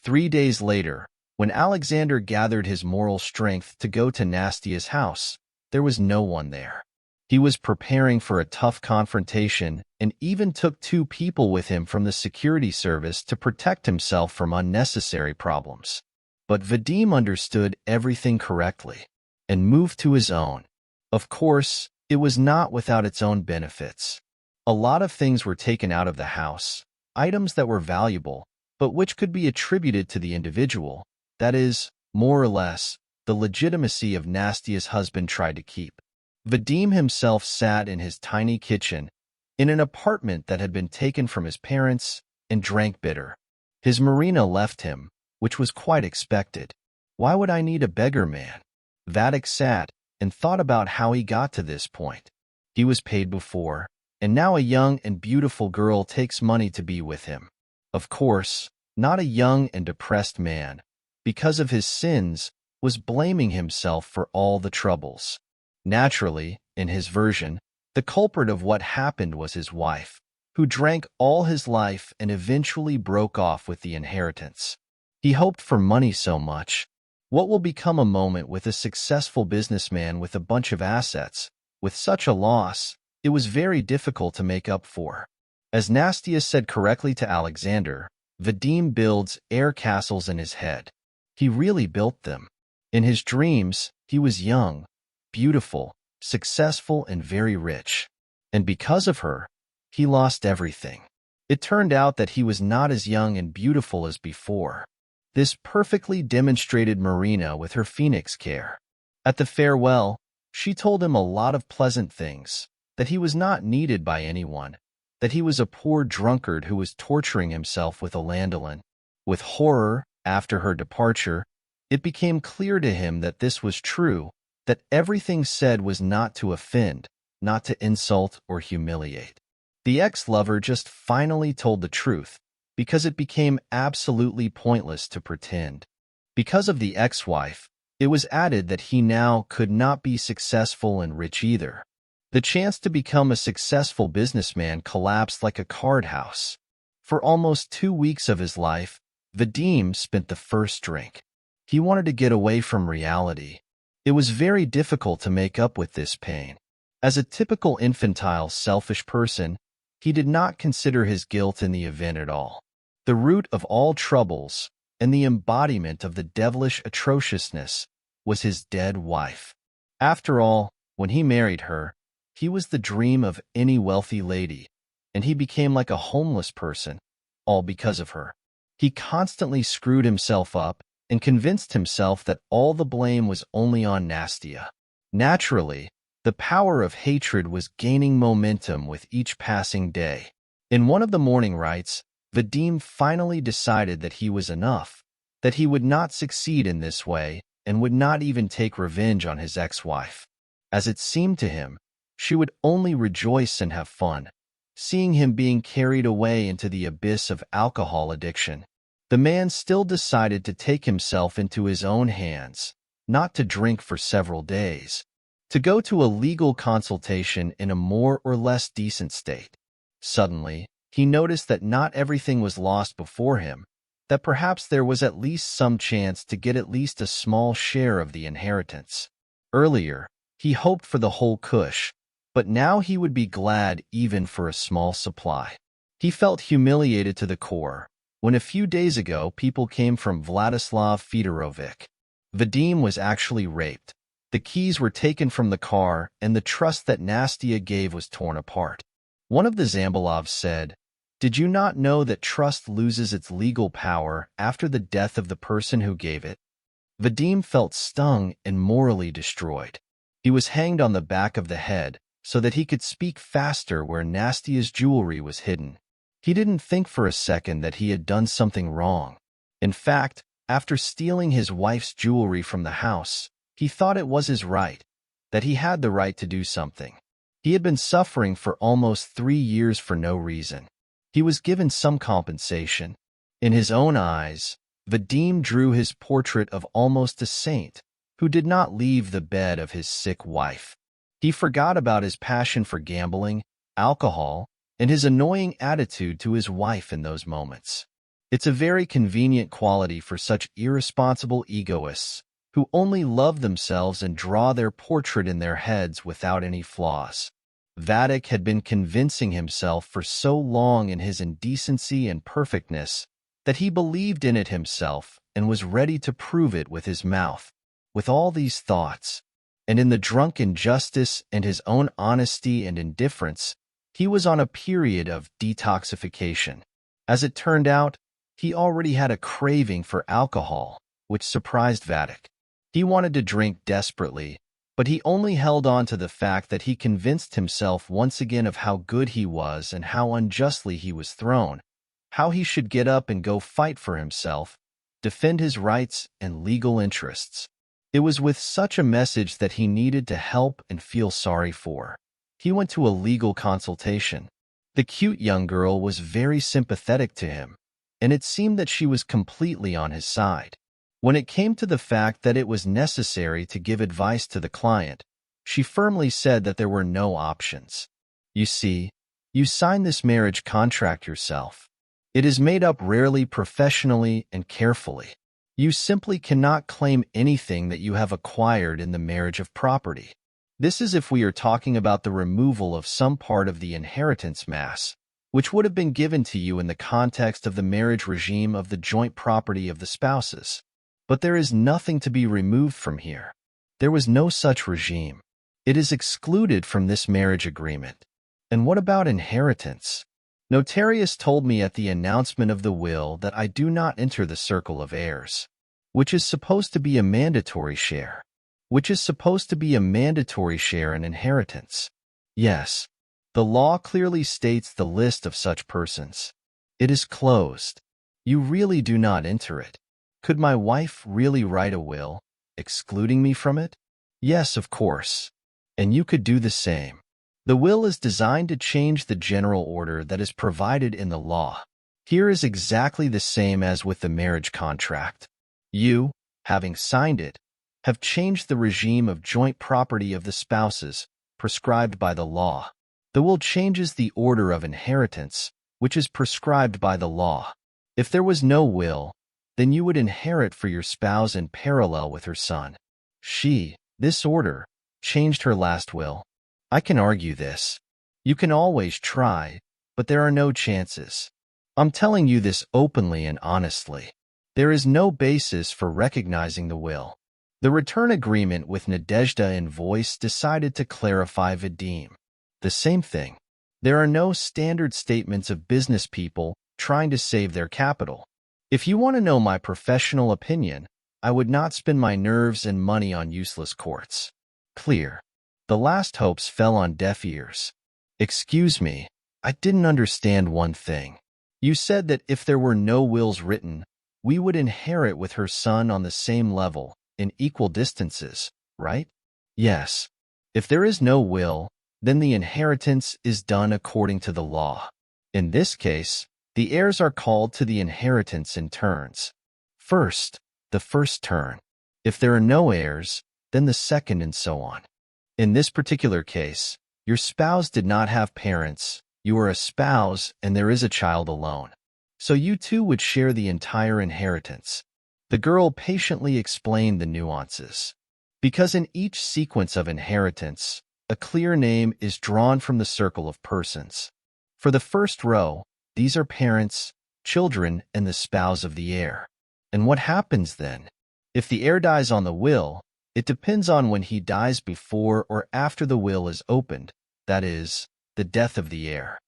3 days later, when Alexander gathered his moral strength to go to Nastasia's house, there was no one there. He was preparing for a tough confrontation and even took 2 people with him from the security service to protect himself from unnecessary problems. But Vadim understood everything correctly and moved to his own. Of course, it was not without its own benefits. A lot of things were taken out of the house, items that were valuable, but which could be attributed to the individual, that is, more or less, the legitimacy of Nastia's husband tried to keep. Vadim himself sat in his tiny kitchen, in an apartment that had been taken from his parents, and drank bitter. His Marina left him, which was quite expected. Why would I need a beggar man? Vadim sat and thought about how he got to this point. He was paid before, and now a young and beautiful girl takes money to be with him. Of course, not a young and depressed man, because of his sins, was blaming himself for all the troubles. Naturally, in his version, the culprit of what happened was his wife, who drank all his life and eventually broke off with the inheritance. He hoped for money so much. What will become a moment with a successful businessman with a bunch of assets? With such a loss, it was very difficult to make up for. As Nastia said correctly to Alexander, Vadim builds air castles in his head. He really built them. In his dreams, he was young, beautiful, successful, and very rich. And because of her, he lost everything. It turned out that he was not as young and beautiful as before. This perfectly demonstrated Marina with her phoenix care. At the farewell, she told him a lot of pleasant things, that he was not needed by anyone, that he was a poor drunkard who was torturing himself with a landolin. With horror, after her departure, it became clear to him that this was true, that everything said was not to offend, not to insult or humiliate. The ex-lover just finally told the truth, because it became absolutely pointless to pretend. Because of the ex-wife, it was added that he now could not be successful and rich either. The chance to become a successful businessman collapsed like a card house. For almost 2 weeks of his life, Vadim spent the first drink. He wanted to get away from reality. It was very difficult to make up with this pain. As a typical infantile, selfish person, he did not consider his guilt in the event at all. The root of all troubles, and the embodiment of the devilish atrociousness, was his dead wife. After all, when he married her, he was the dream of any wealthy lady, and he became like a homeless person, all because of her. He constantly screwed himself up and convinced himself that all the blame was only on Nastia. Naturally, the power of hatred was gaining momentum with each passing day. In one of the morning rites, Vadim finally decided that he was enough, that he would not succeed in this way and would not even take revenge on his ex-wife. As it seemed to him, she would only rejoice and have fun, seeing him being carried away into the abyss of alcohol addiction. The man still decided to take himself into his own hands, not to drink for several days, to go to a legal consultation in a more or less decent state. Suddenly, he noticed that not everything was lost before him, that perhaps there was at least some chance to get at least a small share of the inheritance. Earlier, he hoped for the whole kush, but now he would be glad even for a small supply. He felt humiliated to the core when a few days ago people came from Vladislav Fedorovich. Vadim was actually raped. The keys were taken from the car, and the trust that Nastia gave was torn apart. One of the Zambolovs said, "Did you not know that trust loses its legal power after the death of the person who gave it?" Vadim felt stung and morally destroyed. He was hanged on the back of the head so that he could speak faster where Nastia's jewelry was hidden. He didn't think for a second that he had done something wrong. In fact, after stealing his wife's jewelry from the house, he thought it was his right, that he had the right to do something. He had been suffering for almost 3 years for no reason. He was given some compensation. In his own eyes, Vadim drew his portrait of almost a saint who did not leave the bed of his sick wife. He forgot about his passion for gambling, alcohol, and his annoying attitude to his wife in those moments. It's a very convenient quality for such irresponsible egoists who only love themselves and draw their portrait in their heads without any flaws. Vadim had been convincing himself for so long in his indecency and perfectness that he believed in it himself and was ready to prove it with his mouth. With all these thoughts, and in the drunk injustice and his own honesty and indifference, he was on a period of detoxification. As it turned out, He already had a craving for alcohol, which surprised Vadim. He wanted to drink desperately, but he only held on to the fact that he convinced himself once again of how good he was and how unjustly he was thrown, how he should get up and go fight for himself, defend his rights and legal interests. It was with such a message that he needed to help and feel sorry for. He went to a legal consultation. The cute young girl was very sympathetic to him, and it seemed that she was completely on his side. When it came to the fact that it was necessary to give advice to the client, she firmly said that there were no options. You see, you signed this marriage contract yourself. It is made up rarely, professionally, and carefully. You simply cannot claim anything that you have acquired in the marriage of property. This is if we are talking about the removal of some part of the inheritance mass, which would have been given to you in the context of the marriage regime of the joint property of the spouses. But there is nothing to be removed from here. There was no such regime. It is excluded from this marriage agreement. And what about inheritance? Notarius told me at the announcement of the will that I do not enter the circle of heirs, which is supposed to be a mandatory share. In inheritance. Yes, the law clearly states the list of such persons. It is closed. You really do not enter it. Could my wife really write a will, excluding me from it? Yes, of course. And you could do the same. The will is designed to change the general order that is provided in the law. Here is exactly the same as with the marriage contract. You, having signed it, have changed the regime of joint property of the spouses prescribed by the law. The will changes the order of inheritance, which is prescribed by the law. If there was no will, then you would inherit for your spouse in parallel with her son. This order, changed her last will. I can argue this. You can always try, but there are no chances. I'm telling you this openly and honestly. There is no basis for recognizing the will. The return agreement with Nadezhda and Voice decided to clarify Vadim. The same thing. There are no standard statements of business people trying to save their capital. If you want to know my professional opinion, I would not spend my nerves and money on useless courts. Clear. The last hopes fell on deaf ears. Excuse me, I didn't understand one thing. You said that if there were no wills written, we would inherit with her son on the same level, in equal distances, right? Yes. If there is no will, then the inheritance is done according to the law. In this case, the heirs are called to the inheritance in turns. First, the first turn. If there are no heirs, then the second and so on. In this particular case, your spouse did not have parents, you are a spouse, and there is a child alone. So you two would share the entire inheritance. The girl patiently explained the nuances. Because in each sequence of inheritance, a clear name is drawn from the circle of persons. For the first row, these are parents, children, and the spouse of the heir. And what happens then? If the heir dies on the will, it depends on when he dies before or after the will is opened, that is, the death of the heir.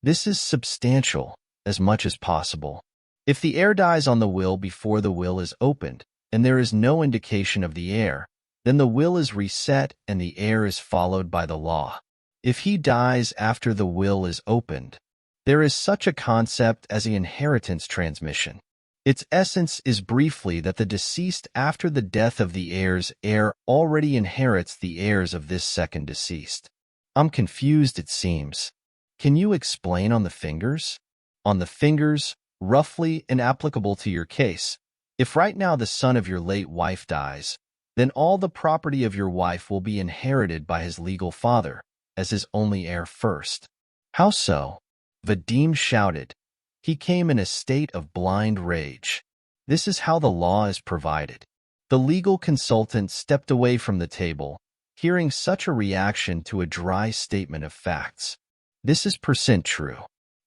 This is substantial, as much as possible. If the heir dies on the will before the will is opened, and there is no indication of the heir, then the will is reset and the heir is followed by the law. If he dies after the will is opened, there is such a concept as the inheritance transmission. Its essence is briefly that the deceased after the death of the heir's heir already inherits the heirs of this second deceased. I'm confused, it seems. Can you explain on the fingers? On the fingers, roughly and applicable to your case. If right now the son of your late wife dies, then all the property of your wife will be inherited by his legal father, as his only heir first. How so? Vadim shouted. He came in a state of blind rage. This is how the law is provided. The legal consultant stepped away from the table, hearing such a reaction to a dry statement of facts. This is % true.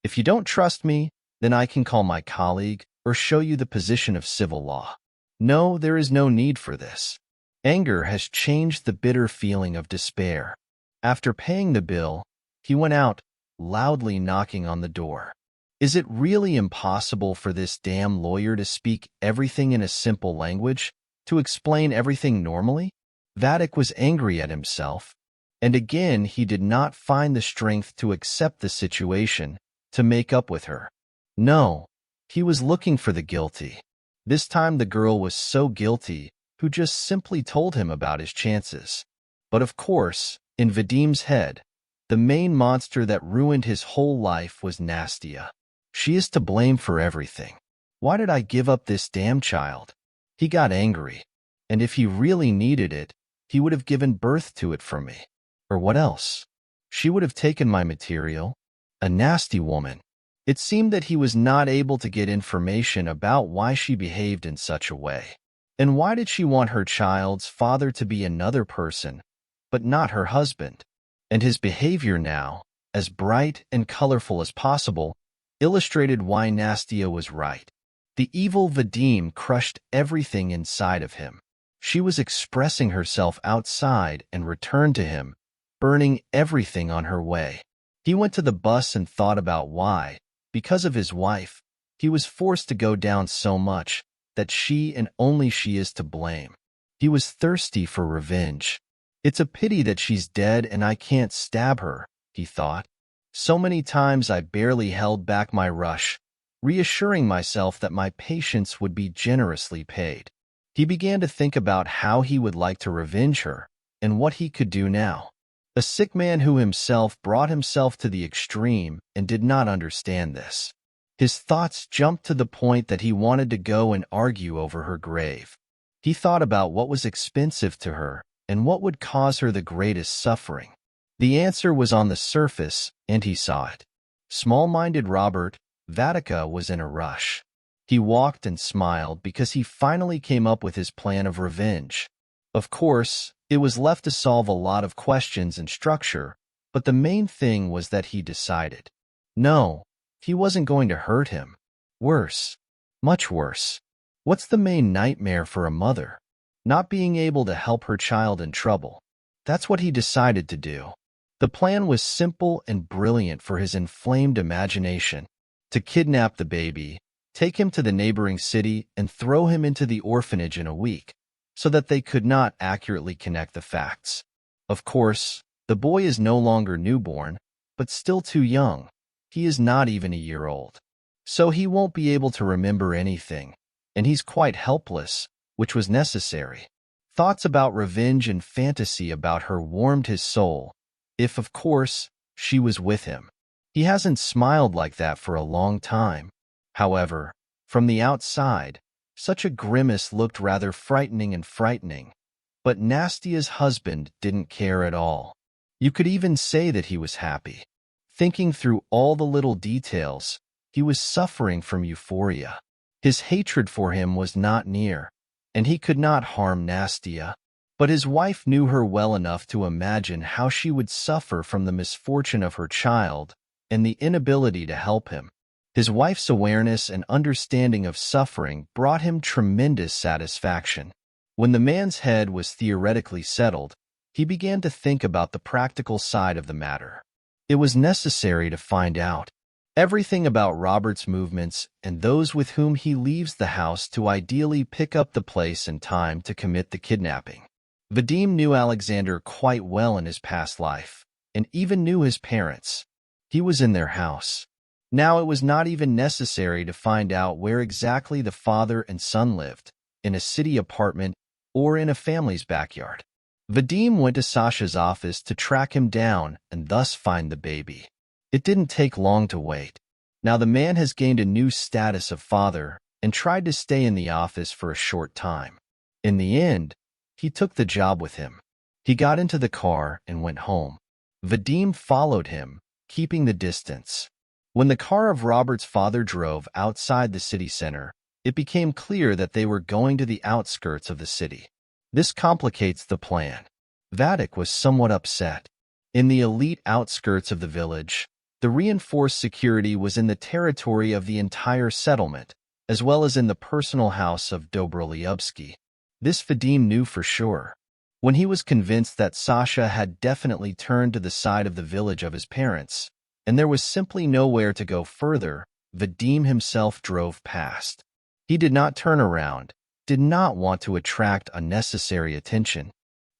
If you don't trust me, then I can call my colleague or show you the position of civil law. No, there is no need for this. Anger has changed the bitter feeling of despair. After paying the bill, he went out, loudly knocking on the door. Is it really impossible for this damn lawyer to speak everything in a simple language, to explain everything normally? Vadim was angry at himself, and again he did not find the strength to accept the situation, to make up with her. No, he was looking for the guilty. This time the girl was so guilty, who just simply told him about his chances. But of course, in Vadim's head, the main monster that ruined his whole life was Anastasia. She is to blame for everything. Why did I give up this damn child? He got angry, and if he really needed it, he would have given birth to it for me. Or what else? She would have taken my material. A nasty woman. It seemed that he was not able to get information about why she behaved in such a way. And why did she want her child's father to be another person, but not her husband? And his behavior now, as bright and colorful as possible, illustrated why Anastasia was right. The evil Vadim crushed everything inside of him. She was expressing herself outside and returned to him, burning everything on her way. He went to the bus and thought about why, because of his wife, he was forced to go down so much, that she and only she is to blame. He was thirsty for revenge. It's a pity that she's dead and I can't stab her, he thought. So many times I barely held back my rush, reassuring myself that my patience would be generously paid. He began to think about how he would like to revenge her, and what he could do now. A sick man who himself brought himself to the extreme and did not understand this. His thoughts jumped to the point that he wanted to go and argue over her grave. He thought about what was expensive to her and what would cause her the greatest suffering. The answer was on the surface, and he saw it. Small-minded Robert, Vadim was in a rush. He walked and smiled because he finally came up with his plan of revenge. Of course, it was left to solve a lot of questions and structure, but the main thing was that he decided. No, he wasn't going to hurt him. Worse. Much worse. What's the main nightmare for a mother? Not being able to help her child in trouble. That's what he decided to do. The plan was simple and brilliant for his inflamed imagination. To kidnap the baby, take him to the neighboring city, and throw him into the orphanage in a week, so that they could not accurately connect the facts. Of course, the boy is no longer newborn, but still too young. He is not even a year old. So he won't be able to remember anything, and he's quite helpless, which was necessary. Thoughts about revenge and fantasy about her warmed his soul, if, of course, she was with him. He hasn't smiled like that for a long time. However, from the outside, such a grimace looked rather frightening, but Anastasia's husband didn't care at all. You could even say that he was happy. Thinking through all the little details, he was suffering from euphoria. His hatred for him was not near, and he could not harm Anastasia. But his wife knew her well enough to imagine how she would suffer from the misfortune of her child and the inability to help him. His wife's awareness and understanding of suffering brought him tremendous satisfaction. When the man's head was theoretically settled, he began to think about the practical side of the matter. It was necessary to find out everything about Robert's movements and those with whom he leaves the house to ideally pick up the place and time to commit the kidnapping. Vadim knew Alexander quite well in his past life, and even knew his parents. He was in their house. Now it was not even necessary to find out where exactly the father and son lived, in a city apartment or in a family's backyard. Vadim went to Sasha's office to track him down and thus find the baby. It didn't take long to wait. Now the man has gained a new status of father and tried to stay in the office for a short time. In the end, he took the job with him. He got into the car and went home. Vadim followed him, keeping the distance. When the car of Robert's father drove outside the city center, it became clear that they were going to the outskirts of the city. This complicates the plan. Vadim was somewhat upset. In the elite outskirts of the village, the reinforced security was in the territory of the entire settlement, as well as in the personal house of Dobroliubsky. This Vadim knew for sure. When he was convinced that Sasha had definitely turned to the side of the village of his parents, and there was simply nowhere to go further, Vadim himself drove past. He did not turn around, did not want to attract unnecessary attention.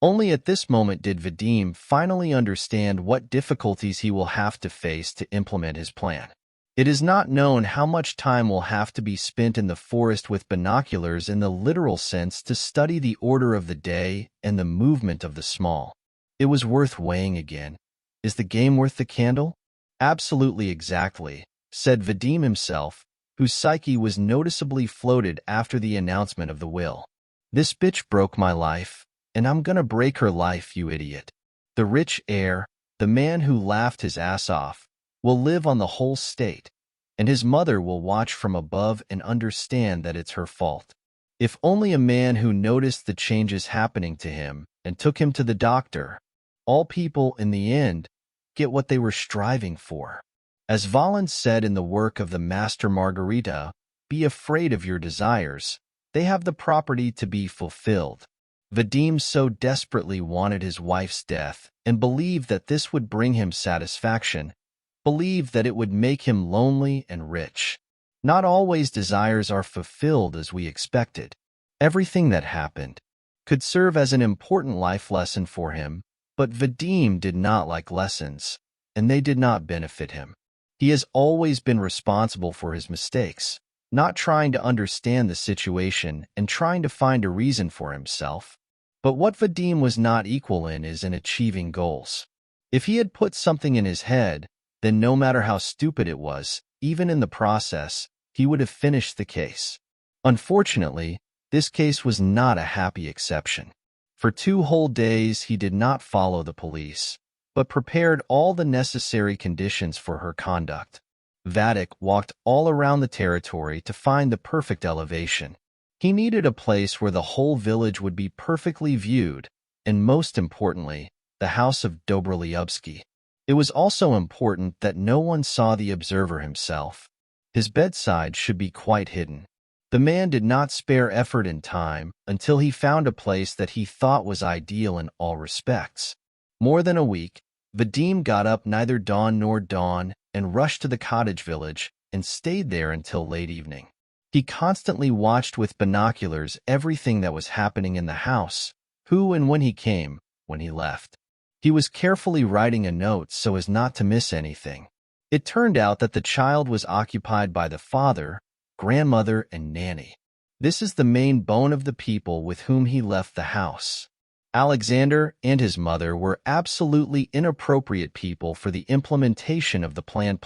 Only at this moment did Vadim finally understand what difficulties he will have to face to implement his plan. It is not known how much time will have to be spent in the forest with binoculars in the literal sense to study the order of the day and the movement of the small. It was worth weighing again. Is the game worth the candle? Absolutely exactly, said Vadim himself, whose psyche was noticeably floated after the announcement of the will. This bitch broke my life, and I'm gonna break her life, you idiot. The rich heir, the man who laughed his ass off, will live on the whole state, and his mother will watch from above and understand that it's her fault. If only a man who noticed the changes happening to him and took him to the doctor. All people, in the end, get what they were striving for. As Valens said in the work of the Master Margarita, be afraid of your desires. They have the property to be fulfilled. Vadim so desperately wanted his wife's death and believed that this would bring him satisfaction, believed that it would make him lonely and rich. Not always desires are fulfilled as we expected. Everything that happened could serve as an important life lesson for him, but Vadim did not like lessons, and they did not benefit him. He has always been responsible for his mistakes, not trying to understand the situation and trying to find a reason for himself. But what Vadim was not equal in is in achieving goals. If he had put something in his head, then no matter how stupid it was, even in the process, he would have finished the case. Unfortunately, this case was not a happy exception. For 2 whole days he did not follow the police, but prepared all the necessary conditions for her conduct. Vadim walked all around the territory to find the perfect elevation. He needed a place where the whole village would be perfectly viewed, and most importantly, the house of Dobroliubsky. It was also important that no one saw the observer himself. His bedside should be quite hidden. The man did not spare effort and time until he found a place that he thought was ideal in all respects. More than a week, Vadim got up neither dawn nor dawn and rushed to the cottage village and stayed there until late evening. He constantly watched with binoculars everything that was happening in the house, who and when he came, when he left. He was carefully writing a note so as not to miss anything. It turned out that the child was occupied by the father, grandmother, and nanny. This is the main bone of the people with whom he left the house. Alexander and his mother were absolutely inappropriate people for the implementation of the plan.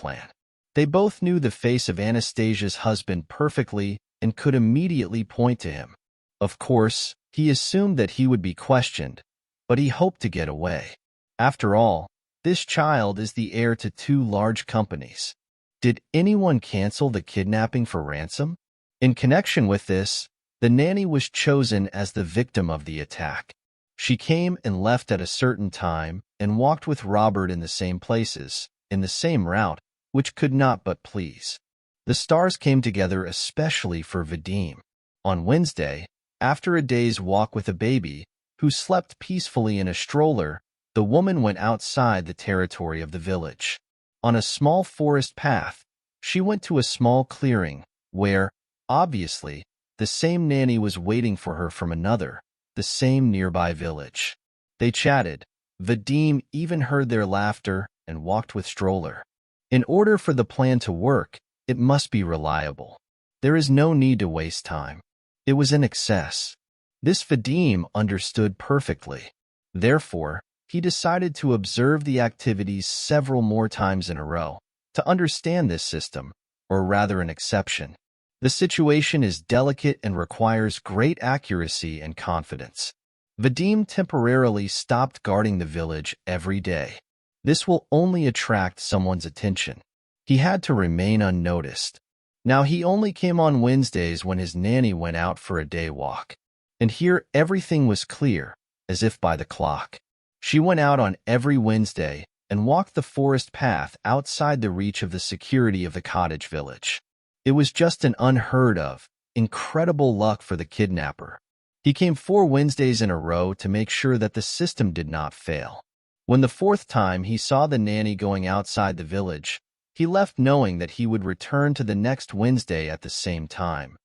They both knew the face of Anastasia's husband perfectly and could immediately point to him. Of course, he assumed that he would be questioned, but he hoped to get away. After all, this child is the heir to 2 large companies. Did anyone cancel the kidnapping for ransom? In connection with this, the nanny was chosen as the victim of the attack. She came and left at a certain time and walked with Robert in the same places, in the same route, which could not but please. The stars came together especially for Vadim. On Wednesday, after a day's walk with a baby, who slept peacefully in a stroller, the woman went outside the territory of the village. On a small forest path, she went to a small clearing, where, obviously, the same nanny was waiting for her from another, the same nearby village. They chatted. Vadim even heard their laughter and walked with stroller. In order for the plan to work, it must be reliable. There is no need to waste time. It was in excess. This Vadim understood perfectly. Therefore, he decided to observe the activities several more times in a row, to understand this system, or rather an exception. The situation is delicate and requires great accuracy and confidence. Vadim temporarily stopped guarding the village every day. This will only attract someone's attention. He had to remain unnoticed. Now he only came on Wednesdays when his nanny went out for a day walk. And here everything was clear, as if by the clock. She went out on every Wednesday and walked the forest path outside the reach of the security of the cottage village. It was just an unheard of, incredible luck for the kidnapper. He came 4 Wednesdays in a row to make sure that the system did not fail. When the 4th time he saw the nanny going outside the village, He left knowing that he would return to the next Wednesday at the same time,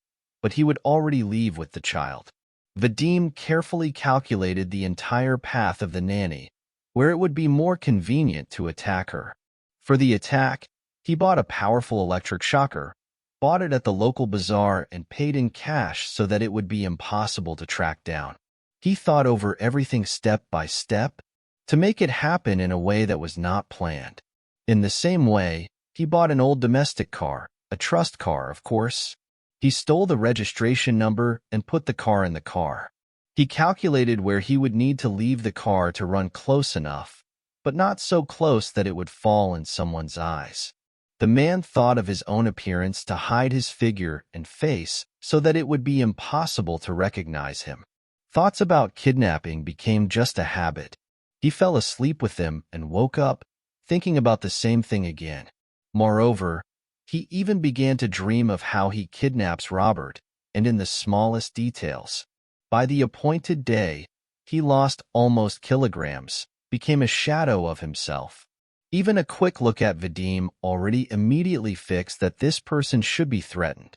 but he would already leave with the child. Vadim carefully calculated the entire path of the nanny, where it would be more convenient to attack her. For the attack, he bought a powerful electric shocker, bought it at the local bazaar, and paid in cash so that it would be impossible to track down. He thought over everything step by step to make it happen in a way that was not planned. In the same way, he bought an old domestic car, a trust car, of course. He stole the registration number and put the car in the car. He calculated where he would need to leave the car to run close enough, but not so close that it would fall in someone's eyes. The man thought of his own appearance to hide his figure and face so that it would be impossible to recognize him. Thoughts about kidnapping became just a habit. He fell asleep with them and woke up, thinking about the same thing again. Moreover, he even began to dream of how he kidnaps Robert, and in the smallest details. By the appointed day, he lost almost kilograms, became a shadow of himself. Even a quick look at Vadim already immediately fixed that this person should be threatened.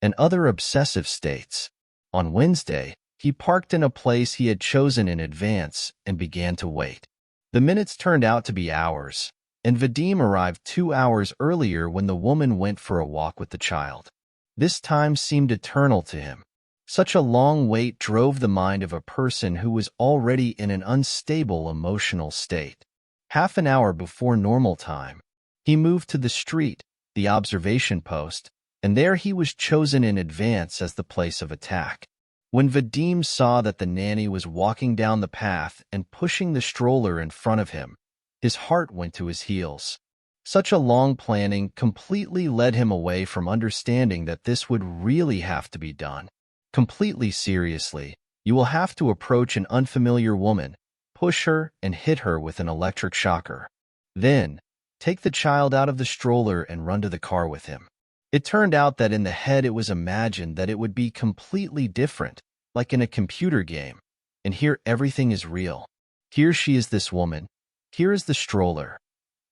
And other obsessive states. On Wednesday, he parked in a place he had chosen in advance and began to wait. The minutes turned out to be hours, and Vadim arrived 2 hours earlier when the woman went for a walk with the child. This time seemed eternal to him. Such a long wait drove the mind of a person who was already in an unstable emotional state. Half an hour before normal time, he moved to the street, the observation post, and there he was chosen in advance as the place of attack. When Vadim saw that the nanny was walking down the path and pushing the stroller in front of him, his heart went to his heels. Such a long planning completely led him away from understanding that this would really have to be done. Completely seriously, you will have to approach an unfamiliar woman, push her, and hit her with an electric shocker. Then, take the child out of the stroller and run to the car with him. It turned out that in the head it was imagined that it would be completely different, like in a computer game, and here everything is real. Here she is, this woman. Here is the stroller.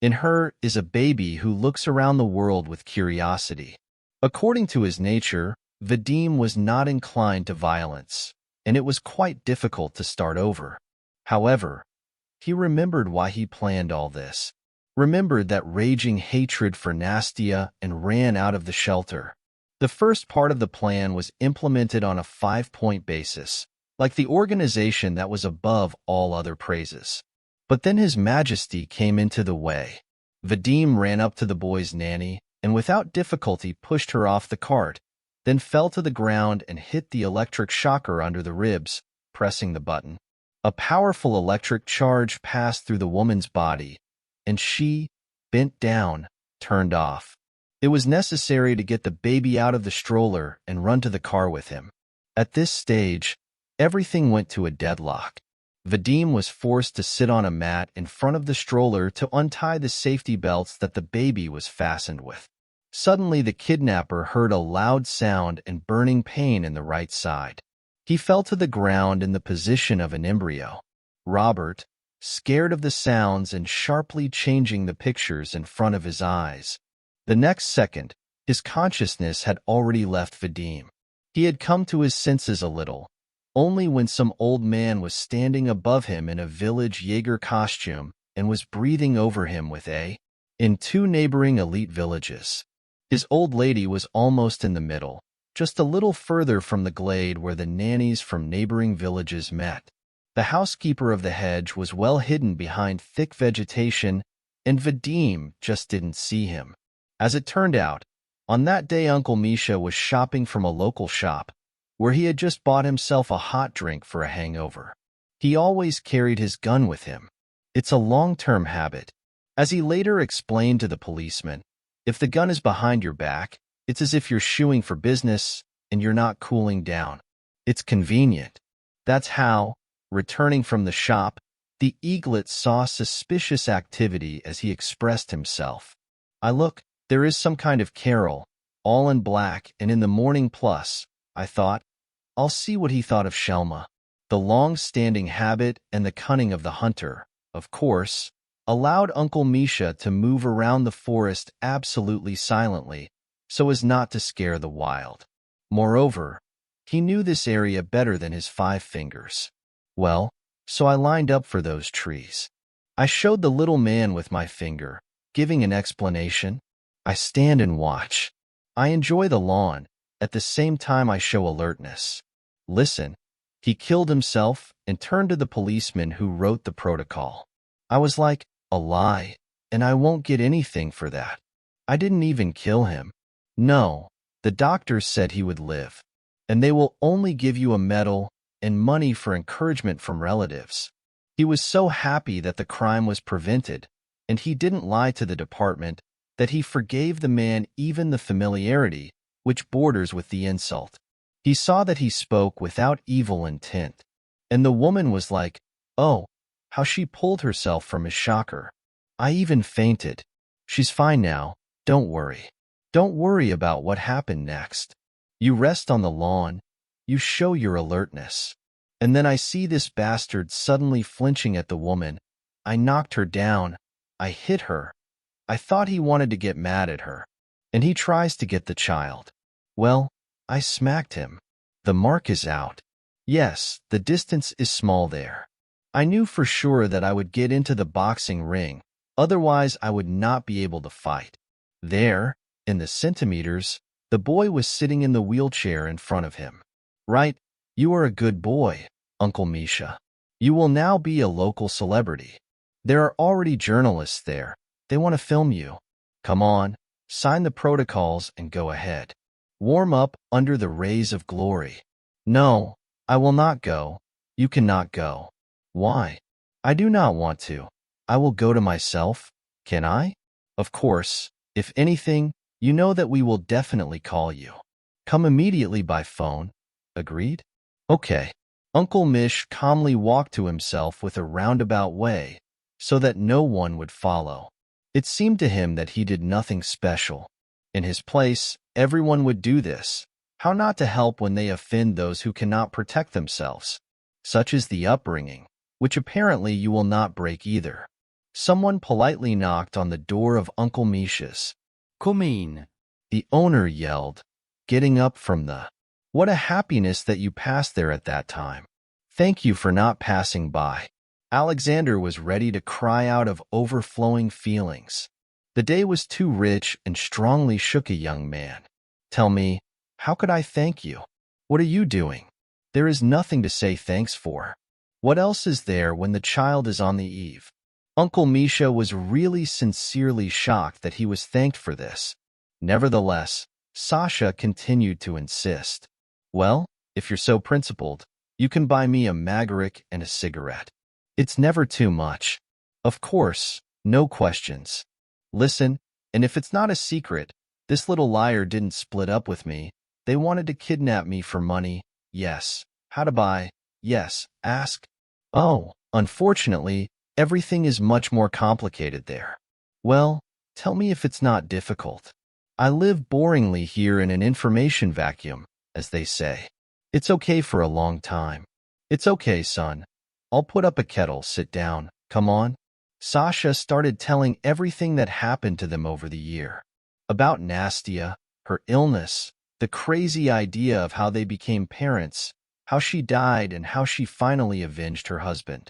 In her is a baby who looks around the world with curiosity. According to his nature, Vadim was not inclined to violence, and it was quite difficult to start over. However, he remembered why he planned all this. Remembered that raging hatred for Anastasia and ran out of the shelter. The first part of the plan was implemented on a 5-point basis, like the organization that was above all other praises. But then His Majesty came into the way. Vadim ran up to the boy's nanny and without difficulty pushed her off the cart, then fell to the ground and hit the electric shocker under the ribs, pressing the button. A powerful electric charge passed through the woman's body, and she, bent down, turned off. It was necessary to get the baby out of the stroller and run to the car with him. At this stage, everything went to a deadlock. Vadim was forced to sit on a mat in front of the stroller to untie the safety belts that the baby was fastened with. Suddenly, the kidnapper heard a loud sound and burning pain in the right side. He fell to the ground in the position of an embryo. Robert, scared of the sounds and sharply changing the pictures in front of his eyes. The next second, his consciousness had already left Vadim. He had come to his senses a little, only when some old man was standing above him in a village Jaeger costume and was breathing over him with in 2 neighboring elite villages. His old lady was almost in the middle, just a little further from the glade where the nannies from neighboring villages met. The housekeeper of the hedge was well hidden behind thick vegetation, and Vadim just didn't see him. As it turned out, on that day Uncle Misha was shopping from a local shop, where he had just bought himself a hot drink for a hangover. He always carried his gun with him. It's a long-term habit. As he later explained to the policeman, if the gun is behind your back, it's as if you're shooing for business and you're not cooling down. It's convenient. That's how, returning from the shop, the eaglet saw suspicious activity as he expressed himself. Look, there is some kind of carol, all in black and in the morning plus, I thought. I'll see what he thought of Shelma. The long-standing habit and the cunning of the hunter, of course, allowed Uncle Misha to move around the forest absolutely silently so as not to scare the wild. Moreover, he knew this area better than his 5 fingers. Well, so I lined up for those trees. I showed the little man with my finger, giving an explanation. I stand and watch. I enjoy the lawn. At the same time I show alertness. Listen, he killed himself and turned to the policeman who wrote the protocol. I was like, a lie, and I won't get anything for that. I didn't even kill him. No, the doctors said he would live, and they will only give you a medal and money for encouragement from relatives. He was so happy that the crime was prevented, and he didn't lie to the department, that he forgave the man even the familiarity, which borders with the insult. He saw that he spoke without evil intent, and the woman was like, oh, how she pulled herself from his shocker. I even fainted. She's fine now, don't worry. Don't worry about what happened next. You rest on the lawn, you show your alertness. And then I see this bastard suddenly flinching at the woman. I knocked her down. I hit her. I thought he wanted to get mad at her. And he tries to get the child. Well, I smacked him. The mark is out. Yes, the distance is small there. I knew for sure that I would get into the boxing ring, otherwise I would not be able to fight. There, in the centimeters, the boy was sitting in the wheelchair in front of him. Right, you are a good boy, Uncle Misha. You will now be a local celebrity. There are already journalists there. They want to film you. Come on, sign the protocols and go ahead. Warm up under the rays of glory. No, I will not go. You cannot go. Why? I do not want to. I will go to myself. Can I? Of course. If anything, you know that we will definitely call you. Come immediately by phone. Agreed? Okay. Uncle Mish calmly walked to himself with a roundabout way, so that no one would follow. It seemed to him that he did nothing special. In his place, everyone would do this. How not to help when they offend those who cannot protect themselves? Such is the upbringing, which apparently you will not break either. Someone politely knocked on the door of Uncle Misha's. Come in, the owner yelled, getting up from the... What a happiness that you passed there at that time. Thank you for not passing by. Alexander was ready to cry out of overflowing feelings. The day was too rich and strongly shook a young man. Tell me, how could I thank you? What are you doing? There is nothing to say thanks for. What else is there when the child is on the eve? Uncle Misha was really sincerely shocked that he was thanked for this. Nevertheless, Sasha continued to insist. Well, if you're so principled, you can buy me a Magaric and a cigarette. It's never too much. Of course, no questions. Listen, and if it's not a secret, this little liar didn't split up with me. They wanted to kidnap me for money. Yes. How to buy? Yes. Ask. Oh, unfortunately, everything is much more complicated there. Well, tell me if it's not difficult. I live boringly here in an information vacuum, as they say. It's okay for a long time. It's okay, son. I'll put up a kettle, sit down, come on. Sasha started telling everything that happened to them over the year. About Nastia, her illness, the crazy idea of how they became parents, how she died, and how she finally avenged her husband.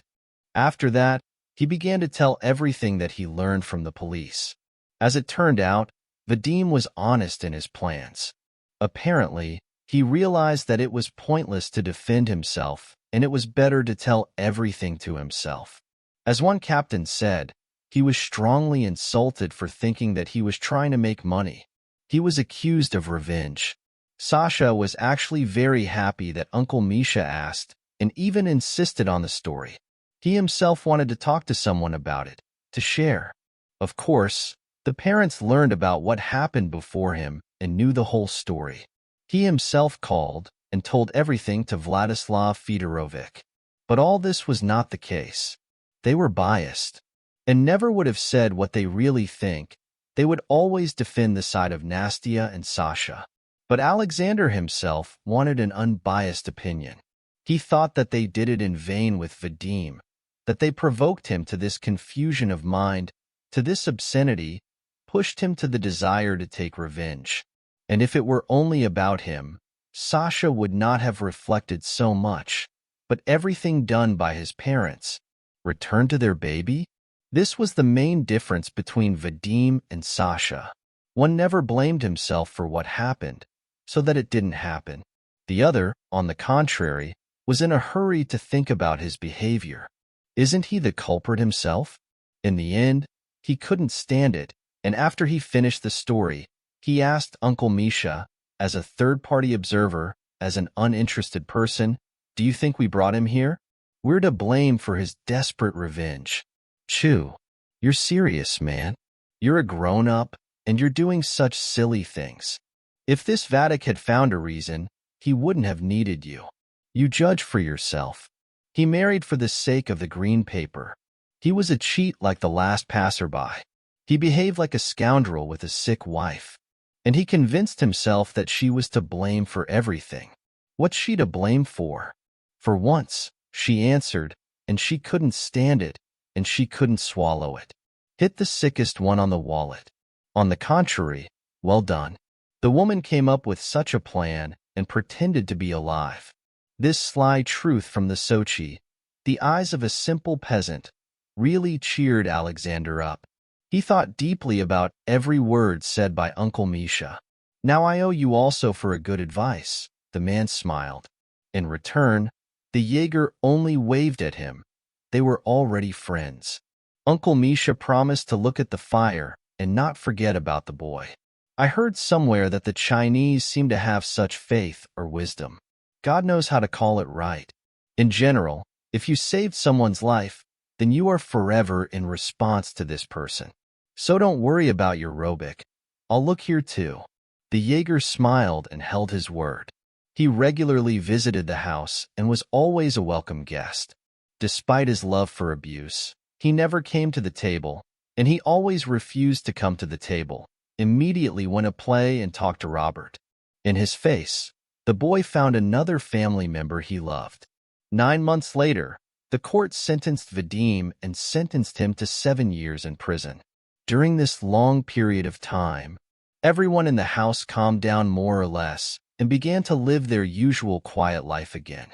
After that, he began to tell everything that he learned from the police. As it turned out, Vadim was honest in his plans. Apparently, he realized that it was pointless to defend himself, and it was better to tell everything to himself. As one captain said, he was strongly insulted for thinking that he was trying to make money. He was accused of revenge. Sasha was actually very happy that Uncle Misha asked and even insisted on the story. He himself wanted to talk to someone about it, to share. Of course, the parents learned about what happened before him and knew the whole story. He himself called and told everything to Vladislav Fedorovich. But all this was not the case. They were biased, and never would have said what they really think. They would always defend the side of Nastia and Sasha. But Alexander himself wanted an unbiased opinion. He thought that they did it in vain with Vadim, that they provoked him to this confusion of mind, to this obscenity, pushed him to the desire to take revenge. And if it were only about him, Sasha would not have reflected so much. But everything done by his parents, return to their baby? This was the main difference between Vadim and Sasha. One never blamed himself for what happened, so that it didn't happen. The other, on the contrary, was in a hurry to think about his behavior. Isn't he the culprit himself? In the end, he couldn't stand it, and after he finished the story, he asked Uncle Misha, as a third-party observer, as an uninterested person, "Do you think we brought him here? We're to blame for his desperate revenge." Chew, you're serious, man. You're a grown-up, and you're doing such silly things. If this Vadik had found a reason, he wouldn't have needed you. You judge for yourself. He married for the sake of the green paper. He was a cheat like the last passerby. He behaved like a scoundrel with a sick wife. And he convinced himself that she was to blame for everything. What's she to blame for? For once, she answered, and she couldn't stand it, and she couldn't swallow it. Hit the sickest one on the wallet. On the contrary, well done. The woman came up with such a plan and pretended to be alive. This sly truth from the Sochi, the eyes of a simple peasant, really cheered Alexander up. He thought deeply about every word said by Uncle Misha. "Now I owe you also for a good advice," the man smiled. In return, the Jaeger only waved at him. They were already friends. Uncle Misha promised to look at the fire and not forget about the boy. I heard somewhere that the Chinese seem to have such faith or wisdom. God knows how to call it right. In general, if you saved someone's life, then you are forever in response to this person. So don't worry about your Robic. I'll look here too. The Jaeger smiled and held his word. He regularly visited the house and was always a welcome guest. Despite his love for abuse, he never came to the table, and he always refused to come to the table, immediately went to play and talk to Robert. In his face, the boy found another family member he loved. 9 months later, the court sentenced Vadim and sentenced him to 7 years in prison. During this long period of time, everyone in the house calmed down more or less and began to live their usual quiet life again.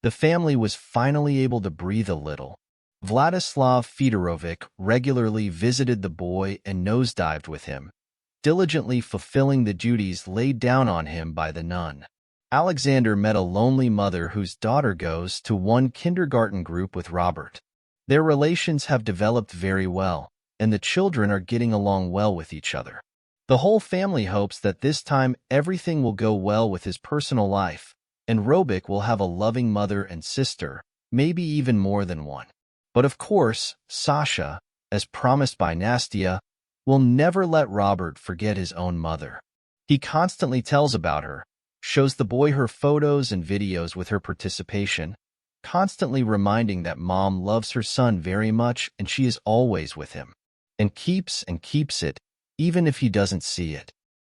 The family was finally able to breathe a little. Vladislav Fedorovic regularly visited the boy and nosedived with him, diligently fulfilling the duties laid down on him by the nun. Alexander met a lonely mother whose daughter goes to one kindergarten group with Robert. Their relations have developed very well, and the children are getting along well with each other. The whole family hopes that this time everything will go well with his personal life, and Robic will have a loving mother and sister, maybe even more than one. But of course, Sasha, as promised by Anastasia, will never let Robert forget his own mother. He constantly tells about her, shows the boy her photos and videos with her participation, constantly reminding that mom loves her son very much and she is always with him. And keeps it, even if he doesn't see it.